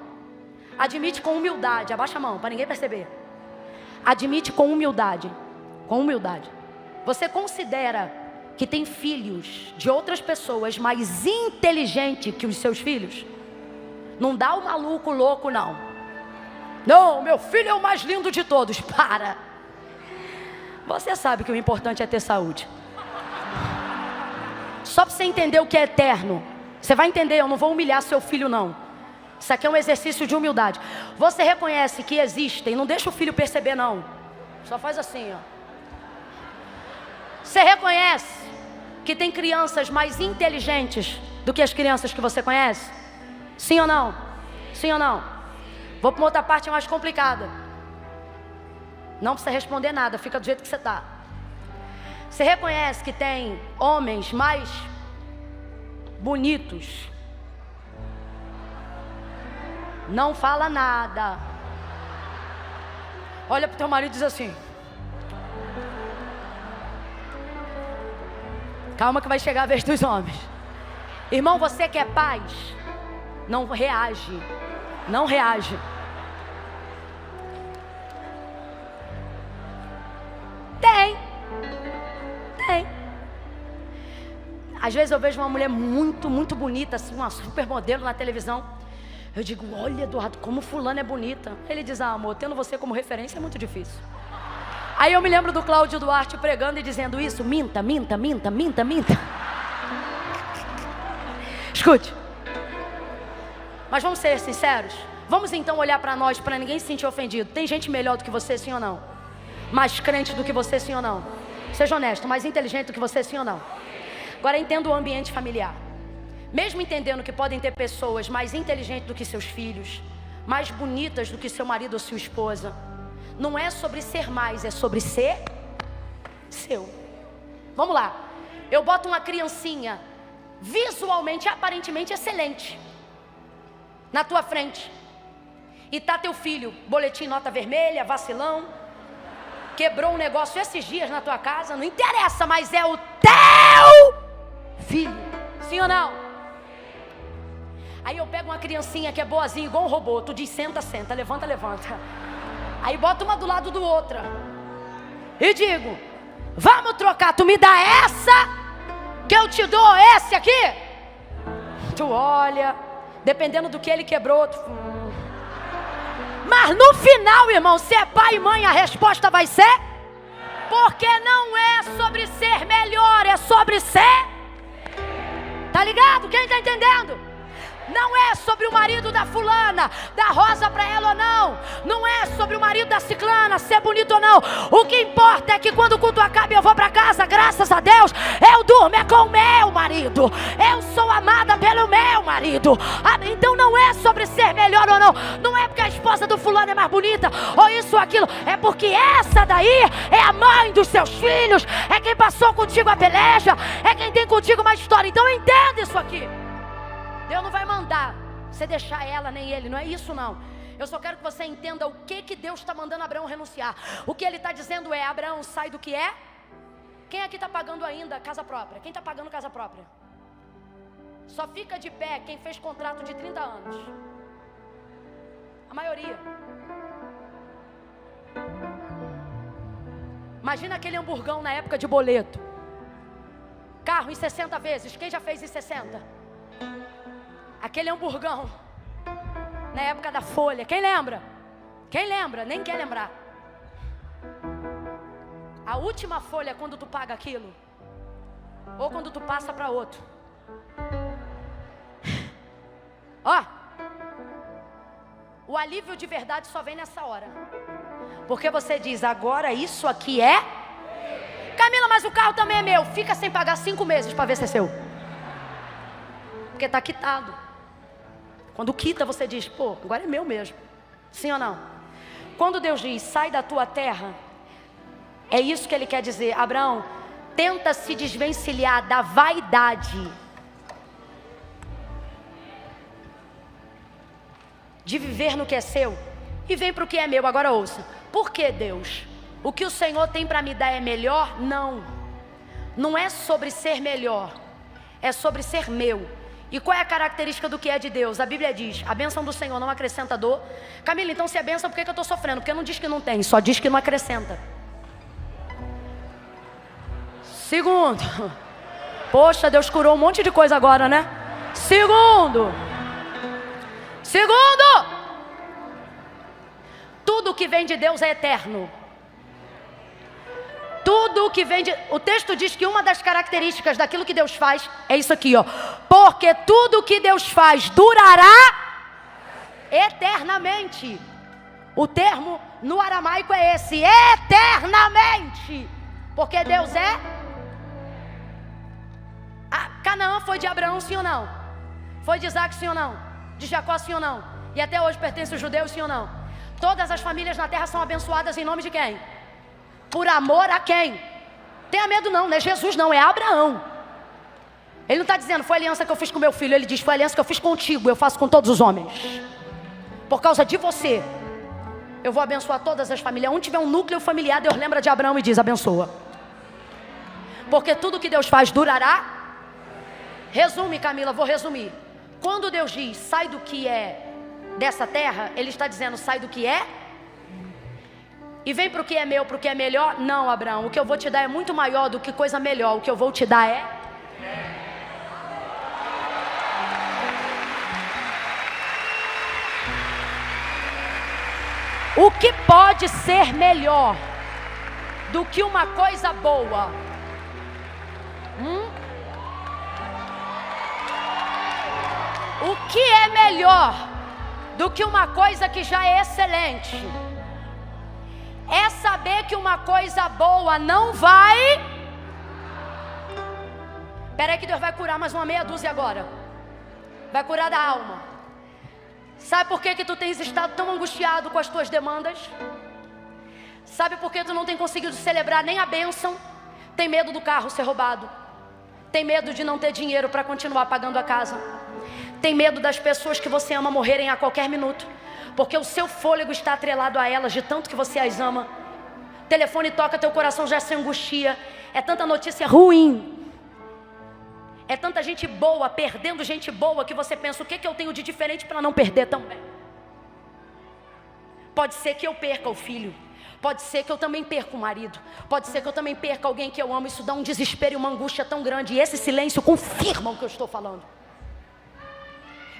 [SPEAKER 1] Admite com humildade, abaixa a mão, para ninguém perceber. Admite com humildade. Com humildade. Você considera que tem filhos de outras pessoas mais inteligentes que os seus filhos? Não dá o maluco louco, não. Não, meu filho é o mais lindo de todos. Para. Você sabe que o importante é ter saúde. Só para você entender o que é eterno. Você vai entender, eu não vou humilhar seu filho, não. Isso aqui é um exercício de humildade. Você reconhece que existem, não deixa o filho perceber, não. Só faz assim, ó. Você reconhece que tem crianças mais inteligentes do que as crianças que você conhece? Sim ou não? Sim ou não? Vou para uma outra parte mais complicada. Não precisa responder nada, fica do jeito que você está. Você reconhece que tem homens mais bonitos? Não fala nada. Olha para o teu marido e diz assim: calma que vai chegar a vez dos homens. Irmão, você que é paz, não reage. Não reage. Tem. Às vezes eu vejo uma mulher muito, muito bonita, assim, uma supermodelo na televisão. Eu digo, olha, Eduardo, como fulana é bonita. Ele diz, amor, tendo você como referência é muito difícil. Aí eu me lembro do Cláudio Duarte pregando e dizendo isso. Minta. Escute. Mas vamos ser sinceros. Vamos então olhar para nós, para ninguém se sentir ofendido. Tem gente melhor do que você, sim ou não? Mais crente do que você, sim ou não? Seja honesto, mais inteligente do que você, sim ou não? Agora entenda o ambiente familiar. Mesmo entendendo que podem ter pessoas mais inteligentes do que seus filhos, mais bonitas do que seu marido ou sua esposa, não é sobre ser mais, é sobre ser seu. Vamos lá. Eu boto uma criancinha visualmente, aparentemente excelente na tua frente, e tá teu filho, boletim nota vermelha, vacilão, quebrou um negócio esses dias na tua casa, não interessa, mas é o teu filho, sim ou não? Aí eu pego uma criancinha que é boazinha, igual um robô, tu diz senta, levanta. Aí bota uma do lado do outra e digo, vamos trocar, tu me dá essa, que eu te dou esse aqui? Tu olha, dependendo do que ele quebrou, mas no final, irmão, se é pai e mãe, a resposta vai ser, porque não é sobre ser melhor, é sobre ser. Tá ligado? Quem tá entendendo? Não é sobre o marido da fulana dar rosa pra ela ou não. Não é sobre o marido da ciclana ser bonito ou não. O que importa é que quando o culto acaba e eu vou pra casa, graças a Deus, eu durmo é com o meu marido. Eu sou amada pelo meu marido. Então não é sobre ser melhor ou não. Não é porque a esposa do fulano é mais bonita ou isso ou aquilo. É porque essa daí é a mãe dos seus filhos. É quem passou contigo a peleja. É quem tem contigo uma história. Então entenda isso aqui. Deus não vai mandar você deixar ela nem ele, não é isso não. Eu só quero que você entenda o que Deus está mandando Abraão renunciar. O que ele está dizendo é, Abraão, sai do que é. Quem aqui está pagando ainda casa própria? Quem está pagando casa própria? Só fica de pé quem fez contrato de 30 anos. A maioria. Imagina aquele hamburgão na época de boleto. Carro em 60 vezes, quem já fez em 60? Aquele hamburgão na época da folha, quem lembra? Quem lembra? Nem quer lembrar. A última folha é quando tu paga aquilo, ou quando tu passa para outro. Ó, o alívio de verdade só vem nessa hora. Porque você diz, agora isso aqui é... Camila, mas o carro também é meu. Fica sem pagar 5 meses para ver se é seu. Porque está quitado. Quando quita você diz, pô, agora é meu mesmo. Sim ou não? Quando Deus diz, sai da tua terra, é isso que Ele quer dizer. Abraão, tenta se desvencilhar da vaidade de viver no que é seu e vem para o que é meu. Agora ouça, por que Deus? O que o Senhor tem para me dar é melhor? Não é sobre ser melhor, é sobre ser meu. E qual é a característica do que é de Deus? A Bíblia diz, a bênção do Senhor não acrescenta dor. Camila, então se é bênção, por que eu estou sofrendo? Porque não diz que não tem, só diz que não acrescenta. Segundo, poxa, Deus curou um monte de coisa agora, né? Segundo, tudo que vem de Deus é eterno. Tudo que vem de... O texto diz que uma das características daquilo que Deus faz é isso aqui, ó. Porque tudo que Deus faz durará eternamente. O termo no aramaico é esse, eternamente. Porque Deus é... Canaã foi de Abraão, sim ou não? Foi de Isaac, sim ou não? De Jacó, sim ou não? E até hoje pertence aos judeus, sim ou não? Todas as famílias na terra são abençoadas em nome de quem? Por amor a quem? Tenha medo não é Jesus não, é Abraão. Ele não está dizendo, foi a aliança que eu fiz com meu filho. Ele diz, foi a aliança que eu fiz contigo, eu faço com todos os homens. Por causa de você, eu vou abençoar todas as famílias. Onde tiver um núcleo familiar, Deus lembra de Abraão e diz, abençoa. Porque tudo que Deus faz durará. Resume, Camila, vou resumir. Quando Deus diz, sai do que é dessa terra, Ele está dizendo, sai do que é e vem para o que é meu, para o que é melhor. Não, Abraão, o que eu vou te dar é muito maior do que coisa melhor. O que eu vou te dar é... O que pode ser melhor do que uma coisa boa? O que é melhor do que uma coisa que já é excelente? É saber que uma coisa boa não vai... Espera aí que Deus vai curar mais uma meia dúzia agora. Vai curar da alma. Sabe por que tu tens estado tão angustiado com as tuas demandas? Sabe por que tu não tem conseguido celebrar nem a bênção? Tem medo do carro ser roubado. Tem medo de não ter dinheiro para continuar pagando a casa. Tem medo das pessoas que você ama morrerem a qualquer minuto. Porque o seu fôlego está atrelado a elas de tanto que você as ama. O telefone toca, teu coração já se angustia. É tanta notícia ruim. É tanta gente boa, perdendo gente boa, que você pensa, o que eu tenho de diferente para não perder também? Pode ser que eu perca o filho. Pode ser que eu também perca o marido. Pode ser que eu também perca alguém que eu amo. Isso dá um desespero e uma angústia tão grande. E esse silêncio confirma o que eu estou falando.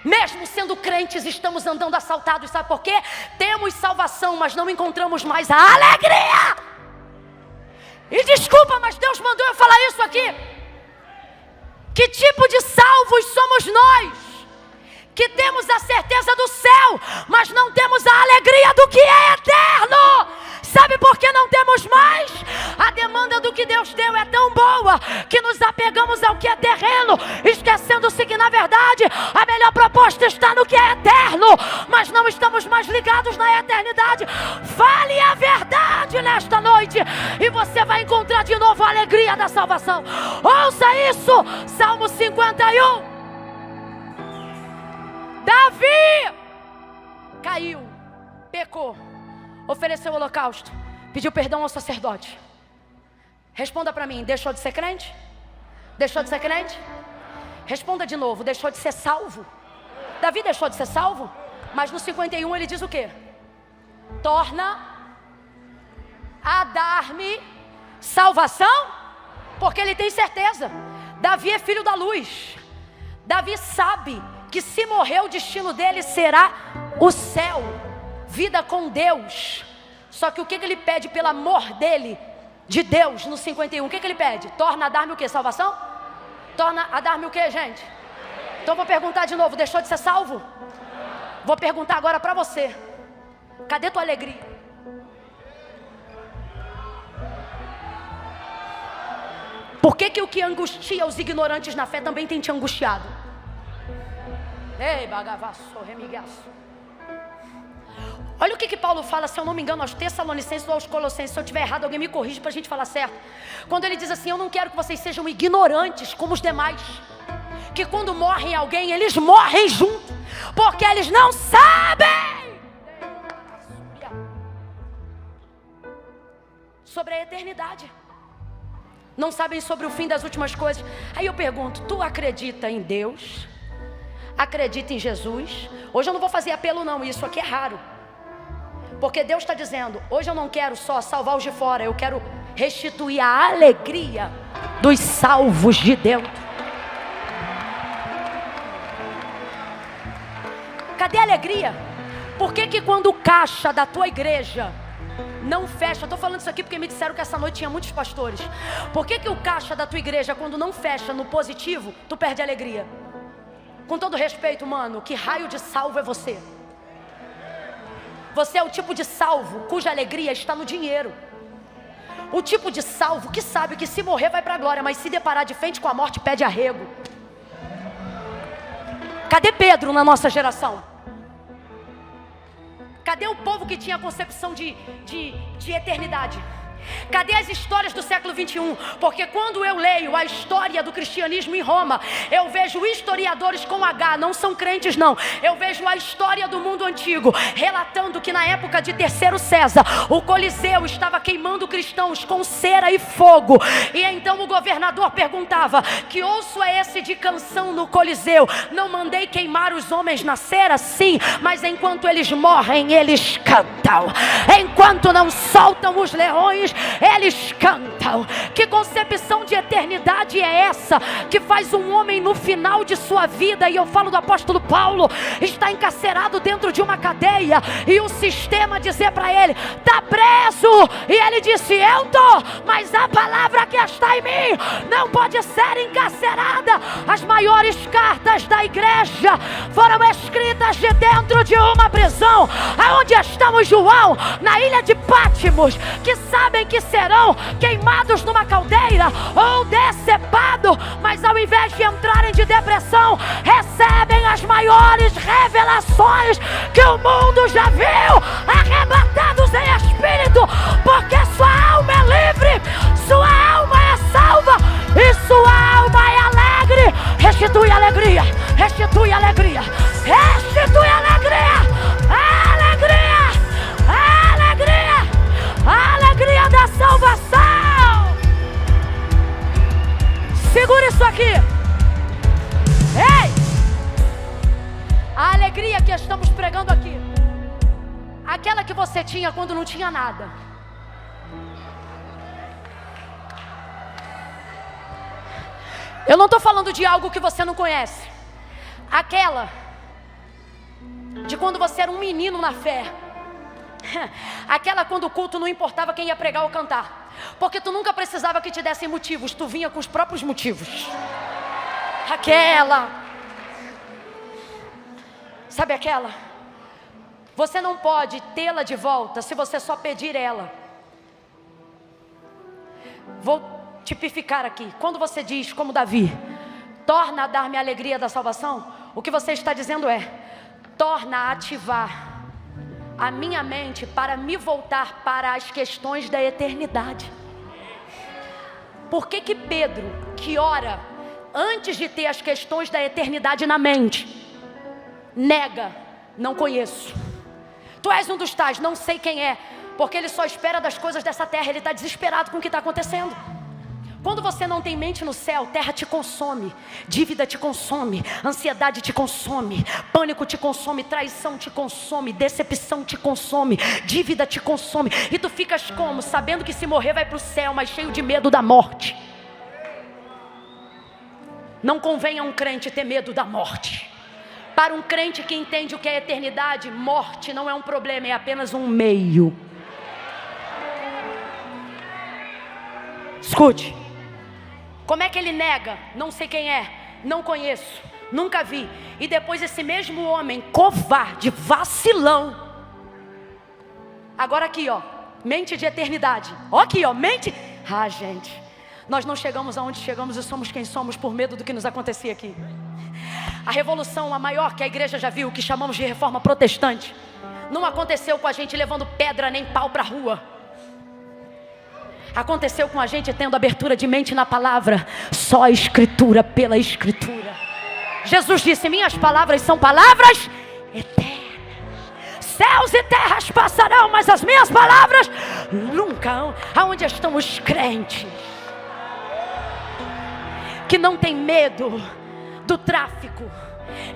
[SPEAKER 1] Mesmo sendo crentes, estamos andando assaltados. Sabe por quê? Temos salvação, mas não encontramos mais a alegria. E desculpa, mas Deus mandou eu falar isso aqui. Que tipo de salvos somos nós? Que temos a certeza do céu, mas não temos a alegria do que é eterno. Sabe por que não temos mais? A demanda do que Deus deu é tão boa que nos apegamos ao que é terreno, esquecendo-se que na verdade a melhor proposta está no que é eterno, mas não estamos mais ligados na eternidade. Fale a verdade nesta noite e você vai encontrar de novo a alegria da salvação. Ouça isso, Salmo 51. Davi caiu, pecou, ofereceu o holocausto, pediu perdão ao sacerdote. Responda para mim, deixou de ser crente? Deixou de ser crente? Responda de novo, deixou de ser salvo? Davi deixou de ser salvo? Mas no 51 ele diz o quê? Torna a dar-me salvação? Porque ele tem certeza. Davi é filho da luz. Davi sabe que se morrer o destino dele será o céu. vida com Deus. Só que o que ele pede pelo amor dele, de Deus, no 51? O que ele pede? Torna a dar-me o quê? Salvação? Torna a dar-me o quê, gente? Então vou perguntar de novo, deixou de ser salvo? Vou perguntar agora para você. Cadê tua alegria? Por que o que angustia os ignorantes na fé também tem te angustiado? Ei, bagavaço, remigaço. Olha o que Paulo fala, se eu não me engano, aos Tessalonicenses ou aos Colossenses. Se eu estiver errado, alguém me corrige para a gente falar certo. Quando ele diz assim: eu não quero que vocês sejam ignorantes como os demais, que quando morrem alguém, eles morrem junto, porque eles não sabem sobre a eternidade, não sabem sobre o fim das últimas coisas. Aí eu pergunto: tu acredita em Deus? Acredita em Jesus? Hoje eu não vou fazer apelo não, isso aqui é raro, porque Deus está dizendo: hoje eu não quero só salvar os de fora, eu quero restituir a alegria dos salvos de dentro. Cadê a alegria? Por que quando o caixa da tua igreja não fecha? Estou falando isso aqui porque me disseram que essa noite tinha muitos pastores. Por que o caixa da tua igreja, quando não fecha no positivo, tu perde a alegria? Com todo respeito, mano, que raio de salvo é você? Você é o tipo de salvo cuja alegria está no dinheiro. O tipo de salvo que sabe que se morrer vai para a glória, mas se deparar de frente com a morte pede arrego. Cadê Pedro na nossa geração? Cadê o povo que tinha a concepção de eternidade? Cadê as histórias do século 21? Porque quando eu leio a história do cristianismo em Roma, eu vejo historiadores com H, não são crentes não. Eu vejo a história do mundo antigo, relatando que na época de Terceiro César, o Coliseu estava queimando cristãos com cera e fogo. E então o governador perguntava: que osso é esse de canção no Coliseu? Não mandei queimar os homens na cera? Sim, mas enquanto eles morrem, eles cantam. Enquanto não soltam os leões, eles cantam. Que concepção de eternidade é essa que faz um homem no final de sua vida, e eu falo do apóstolo Paulo, está encarcerado dentro de uma cadeia, e o sistema dizer para ele: está preso, e ele disse: eu tô, mas a palavra que está em mim não pode ser encarcerada. As maiores cartas da igreja foram escritas de dentro de uma prisão. Aonde estamos, João? Na ilha de Pátimos, que sabem que serão queimados numa caldeira ou decepados, mas ao invés de entrarem de depressão, recebem as maiores revelações que o mundo já viu, arrebatados em espírito, porque sua alma é livre, sua alma é salva e sua alma é alegre. Restitui a alegria, restitui a alegria, restitui a alegria, a alegria, a alegria, a alegria da salvação. Segura isso aqui. Ei! A alegria que estamos pregando aqui, aquela que você tinha quando não tinha nada. Eu não estou falando de algo que você não conhece. Aquela de quando você era um menino na fé. Aquela quando o culto não importava quem ia pregar ou cantar, porque tu nunca precisava que te dessem motivos, tu vinha com os próprios motivos. Aquela, sabe aquela? Você não pode tê-la de volta se você só pedir ela. Vou tipificar aqui. Quando você diz, como Davi, torna a dar-me a alegria da salvação, o que você está dizendo é: torna a ativar a minha mente para me voltar para as questões da eternidade. Por que Pedro, que ora antes de ter as questões da eternidade na mente, nega: não conheço? Tu és um dos tais, não sei quem é, porque ele só espera das coisas dessa terra, ele está desesperado com o que está acontecendo. Quando você não tem mente no céu, terra te consome, dívida te consome, ansiedade te consome, pânico te consome, traição te consome, decepção te consome, dívida te consome. E tu ficas como? Sabendo que se morrer vai para o céu, mas cheio de medo da morte. Não convém a um crente ter medo da morte. Para um crente que entende o que é eternidade, morte não é um problema, é apenas um meio. Escute, como é que ele nega? Não sei quem é, não conheço, nunca vi. E depois esse mesmo homem, covarde, vacilão. Agora aqui ó, mente de eternidade. Ó aqui ó, mente. Ah gente, nós não chegamos aonde chegamos e somos quem somos por medo do que nos acontecia aqui. A revolução, a maior que a igreja já viu, que chamamos de reforma protestante, não aconteceu com a gente levando pedra nem pau para a rua. Aconteceu com a gente tendo abertura de mente na palavra. Só a escritura pela escritura. Jesus disse, minhas palavras são palavras eternas. Céus e terras passarão, mas as minhas palavras nunca. Aonde estão os crentes que não tem medo do tráfico?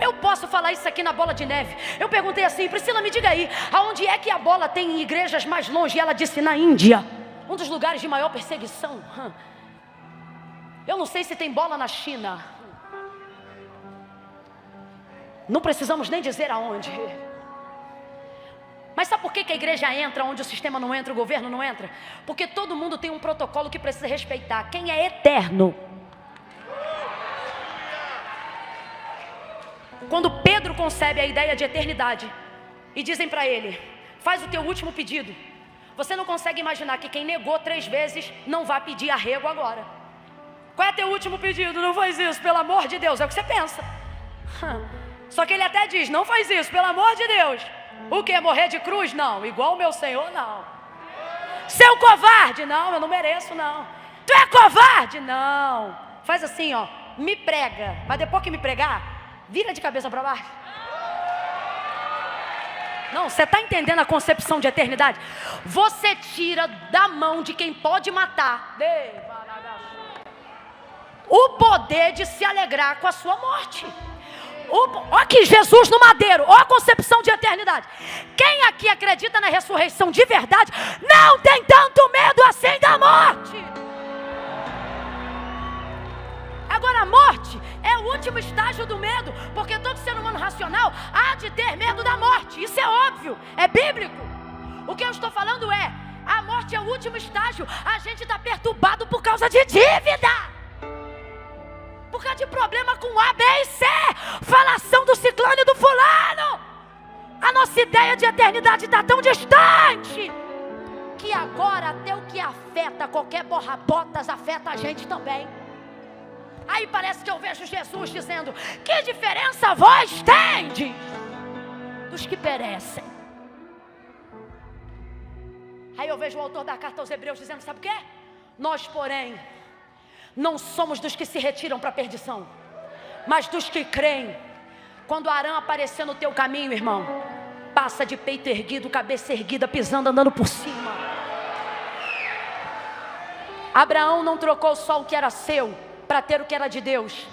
[SPEAKER 1] Eu posso falar isso aqui na Bola de Neve. Eu perguntei assim, Priscila, me diga aí, aonde é que a bola tem igrejas mais longe? E ela disse, na Índia, um dos lugares de maior perseguição. Eu não sei se tem bola na China. Não precisamos nem dizer aonde. Mas sabe por que a igreja entra onde o sistema não entra, o governo não entra? Porque todo mundo tem um protocolo que precisa respeitar. Quem é eterno? Quando Pedro concebe a ideia de eternidade e dizem para ele, faz o teu último pedido. Você não consegue imaginar que quem negou 3 vezes não vai pedir arrego agora. Qual é teu último pedido? Não faz isso, pelo amor de Deus. É o que você pensa. Só que ele até diz, não faz isso, pelo amor de Deus. O que? Morrer de cruz? Não. Igual o meu Senhor? Não. Seu covarde? Não, eu não mereço não. Tu é covarde? Não. Faz assim ó, me prega. Mas depois que me pregar, vira de cabeça para baixo. Não, você está entendendo a concepção de eternidade? Você tira da mão de quem pode matar o poder de se alegrar com a sua morte. Olha aqui, Jesus no madeiro. Olha a concepção de eternidade. Quem aqui acredita na ressurreição de verdade não tem tanto medo assim da morte. Agora a morte é o último estágio do medo, porque todo ser humano racional há de ter medo da morte. Isso é óbvio, é bíblico. O que eu estou falando é, a morte é o último estágio. A gente está perturbado por causa de dívida, por causa de problema com A, B e C, falação do ciclone do fulano. A nossa ideia de eternidade está tão distante que agora até o que afeta qualquer borra-botas afeta a gente também. Aí parece que eu vejo Jesus dizendo, que diferença vós tendes dos que perecem? Aí eu vejo o autor da carta aos Hebreus dizendo, sabe o quê? Nós, porém, não somos dos que se retiram para a perdição, mas dos que creem. Quando Arã aparecer no teu caminho, irmão, passa de peito erguido, cabeça erguida, pisando, andando por cima. Abraão não trocou só o que era seu para ter o que era de Deus.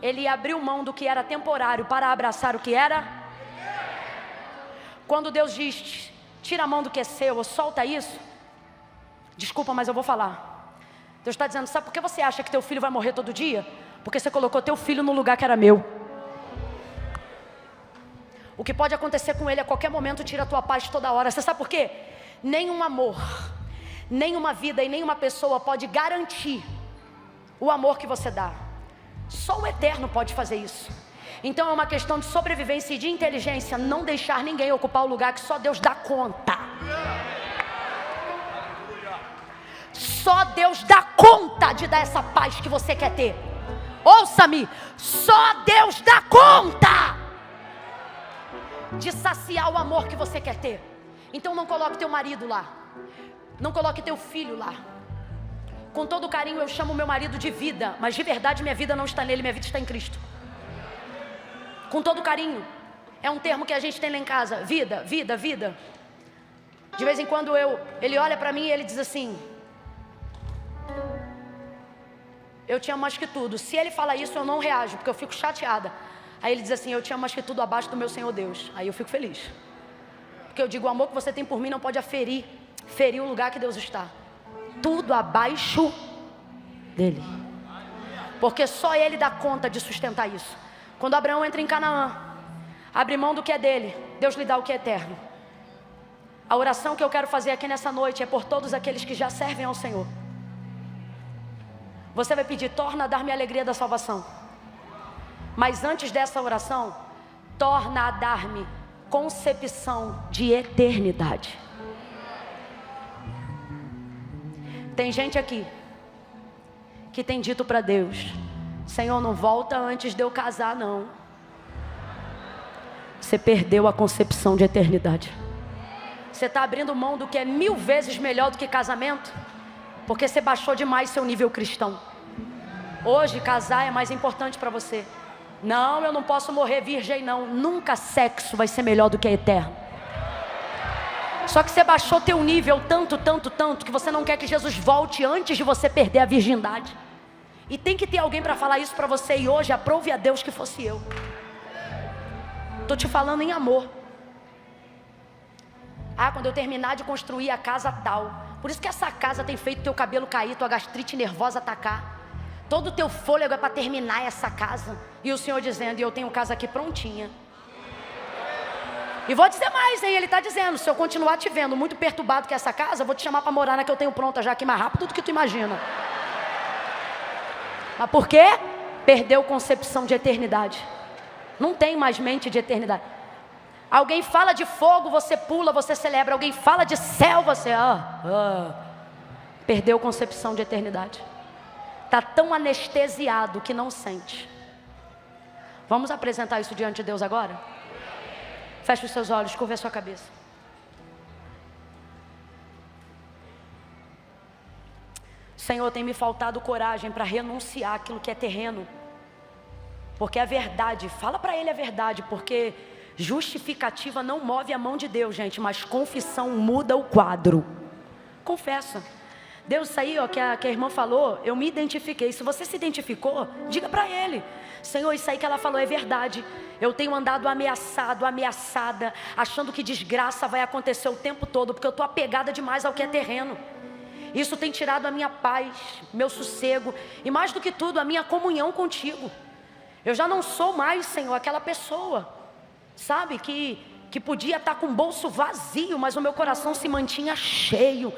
[SPEAKER 1] Ele abriu mão do que era temporário para abraçar o que era. Quando Deus diz, tira a mão do que é seu, ou solta isso, desculpa, mas eu vou falar. Deus está dizendo, sabe por que você acha que teu filho vai morrer todo dia? Porque você colocou teu filho no lugar que era meu. O que pode acontecer com ele a qualquer momento tira a tua paz toda hora. Você sabe por quê? Nenhum amor, nenhuma vida e nenhuma pessoa pode garantir o amor que você dá. Só o eterno pode fazer isso. Então é uma questão de sobrevivência e de inteligência, não deixar ninguém ocupar o lugar que só Deus dá conta. Só Deus dá conta de dar essa paz que você quer ter. Ouça-me, só Deus dá conta de saciar o amor que você quer ter. Então não coloque teu marido lá, não coloque teu filho lá. Com todo carinho eu chamo meu marido de vida, mas de verdade minha vida não está nele, minha vida está em Cristo. Com todo carinho, é um termo que a gente tem lá em casa, vida, vida, vida. De vez em quando ele olha para mim e ele diz assim, eu te amo mais que tudo. Se ele fala isso eu não reajo, porque eu fico chateada. Aí ele diz assim, eu te amo mais que tudo abaixo do meu Senhor Deus. Aí eu fico feliz, porque eu digo, o amor que você tem por mim não pode ferir o lugar que Deus está. Tudo abaixo dele, porque só ele dá conta de sustentar isso. Quando Abraão entra em Canaã, Abre mão do que é dele, Deus lhe dá o que é eterno. A oração que eu quero fazer aqui nessa noite é por todos aqueles que já servem ao Senhor. Você vai pedir: torna a dar-me a alegria da salvação. Mas antes dessa oração, torna a dar-me concepção de eternidade. Tem gente aqui que tem dito para Deus: Senhor, não volta antes de eu casar, não. Você perdeu a concepção de eternidade. Você está abrindo mão do que é 1000 vezes melhor do que casamento, porque você baixou demais seu nível cristão. Hoje casar é mais importante para você. Não, eu não posso morrer virgem, não. Nunca sexo vai ser melhor do que eterno. Só que você baixou teu nível tanto, que você não quer que Jesus volte antes de você perder a virgindade. E tem que ter alguém para falar isso para você. E hoje aprove a Deus que fosse eu. Estou te falando em amor. Quando eu terminar de construir a casa tal. Por isso que essa casa tem feito teu cabelo cair, tua gastrite nervosa atacar. Todo o teu fôlego é para terminar essa casa. E o Senhor dizendo: e eu tenho casa aqui prontinha. E vou dizer mais, hein? Ele está dizendo: se eu continuar te vendo muito perturbado com essa casa, eu vou te chamar para morar na que eu tenho pronta já aqui mais rápido do que tu imagina. Mas por quê? Perdeu concepção de eternidade. Não tem mais mente de eternidade. Alguém fala de fogo, você pula, você celebra. Alguém fala de céu, você perdeu concepção de eternidade. Está tão anestesiado que não sente. Vamos apresentar isso diante de Deus agora? Feche os seus olhos, curva a sua cabeça. Senhor, tem me faltado coragem para renunciar aquilo que é terreno. Porque a verdade, fala para ele a verdade, porque justificativa não move a mão de Deus, gente, mas confissão muda o quadro. Confessa. Deus, isso aí que a irmã falou, eu me identifiquei. Se você se identificou, diga para ele: Senhor, isso aí que ela falou é verdade. Eu tenho andado ameaçado, ameaçada, achando que desgraça vai acontecer o tempo todo, porque eu estou apegada demais ao que é terreno. Isso tem tirado a minha paz, meu sossego, e mais do que tudo, a minha comunhão contigo. Eu já não sou mais, Senhor, aquela pessoa, sabe, que podia estar com o bolso vazio, mas o meu coração se mantinha cheio.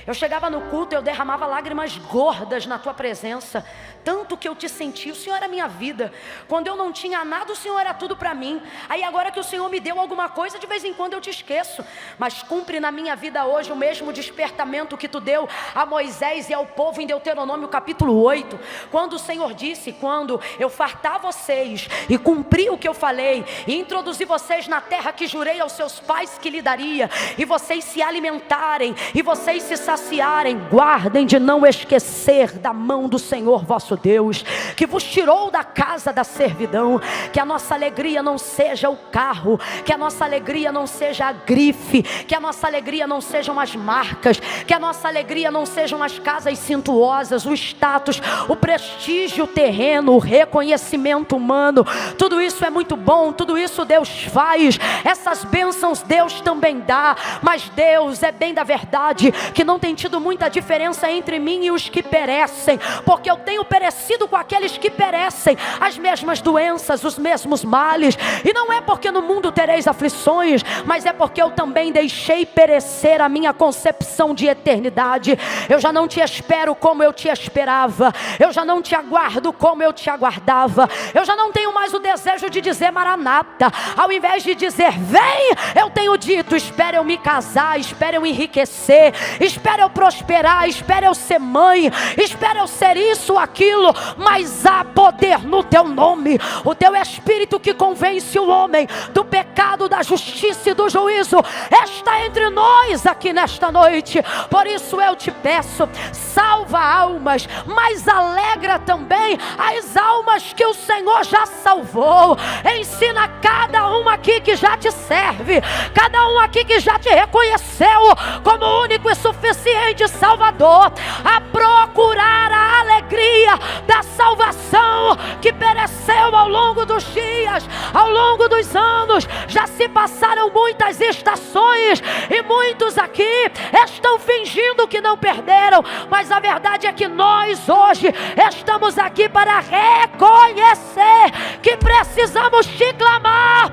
[SPEAKER 1] Eu chegava no culto, eu derramava lágrimas gordas na tua presença. Tanto que eu te senti, o Senhor era a minha vida. Quando eu não tinha nada, o Senhor era tudo para mim. Aí agora que o Senhor me deu alguma coisa, de vez em quando eu te esqueço. Mas cumpre na minha vida hoje o mesmo despertamento que tu deu a Moisés e ao povo em Deuteronômio capítulo 8. Quando o Senhor disse: quando eu fartar vocês e cumprir o que eu falei, e introduzir vocês na terra que jurei aos seus pais que lhe daria, e vocês se alimentarem, e vocês se saciarem, guardem de não esquecer da mão do Senhor vosso Deus, que vos tirou da casa da servidão. Que a nossa alegria não seja o carro, que a nossa alegria não seja a grife, que a nossa alegria não sejam as marcas, que a nossa alegria não sejam as casas suntuosas, o status, o prestígio terreno, o reconhecimento humano. Tudo isso é muito bom, tudo isso Deus faz, essas bênçãos Deus também dá, mas Deus é bem da verdade que não tem tido muita diferença entre mim e os que perecem, porque eu tenho perecido com aqueles que perecem, as mesmas doenças, os mesmos males. E não é porque no mundo tereis aflições, mas é porque eu também deixei perecer a minha concepção de eternidade. Eu já não te espero como eu te esperava, eu já não te aguardo como eu te aguardava, eu já não tenho mais o desejo de dizer Maranata. Ao invés de dizer vem, eu tenho dito: espera eu me casar, espera eu enriquecer, espera eu prosperar, espera eu ser mãe, espera eu ser isso, aquilo. Mas há poder no teu nome, o teu Espírito que convence o homem do pecado, da justiça e do juízo está entre nós aqui nesta noite. Por isso eu te peço: salva almas, mas alegra também as almas que o Senhor já salvou. Ensina cada um aqui que já te serve, cada um aqui que já te reconheceu como único e suficiente Salvador, a procurar a alegria alegria da salvação que pereceu ao longo dos dias, ao longo dos anos. Já se passaram muitas estações e muitos aqui estão fingindo que não perderam, mas a verdade é que nós hoje estamos aqui para reconhecer que precisamos te clamar.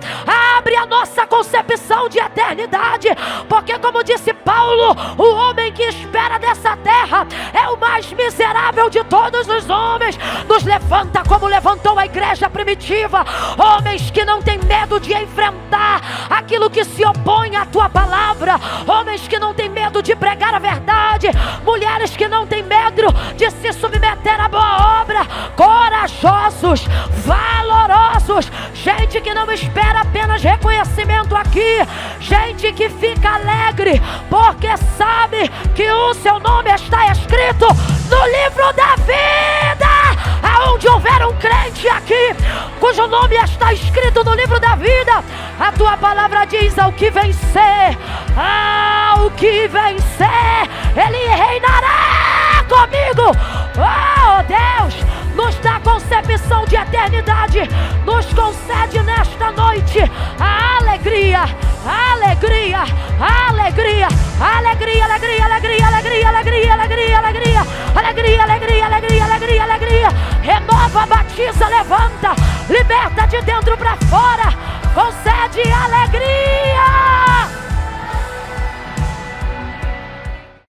[SPEAKER 1] Abre a nossa concepção de eternidade, porque como disse Paulo, o homem que espera dessa terra é o mais miserável de todos os homens. Nos levanta como levantou a igreja primitiva, homens que não têm medo de enfrentar aquilo que se opõe à tua palavra, homens que não têm medo de pregar a verdade, mulheres que não têm medo de se submeter à boa obra, corajosos, valorosos, gente que não espera apenas reconhecimento aqui, gente que fica alegre porque sabe que o seu nome está escrito no livro da vida. Aonde houver um crente aqui cujo nome está escrito no livro da vida, a tua palavra diz: ao que vencer, ele reinará comigo. Oh Deus, nos dá concepção de eternidade, nos concede nesta noite a alegria, alegria, alegria, alegria, alegria, alegria, alegria, alegria, alegria, alegria, alegria, alegria, alegria, alegria, alegria. Renova, batiza, levanta, liberta de dentro para fora, concede alegria.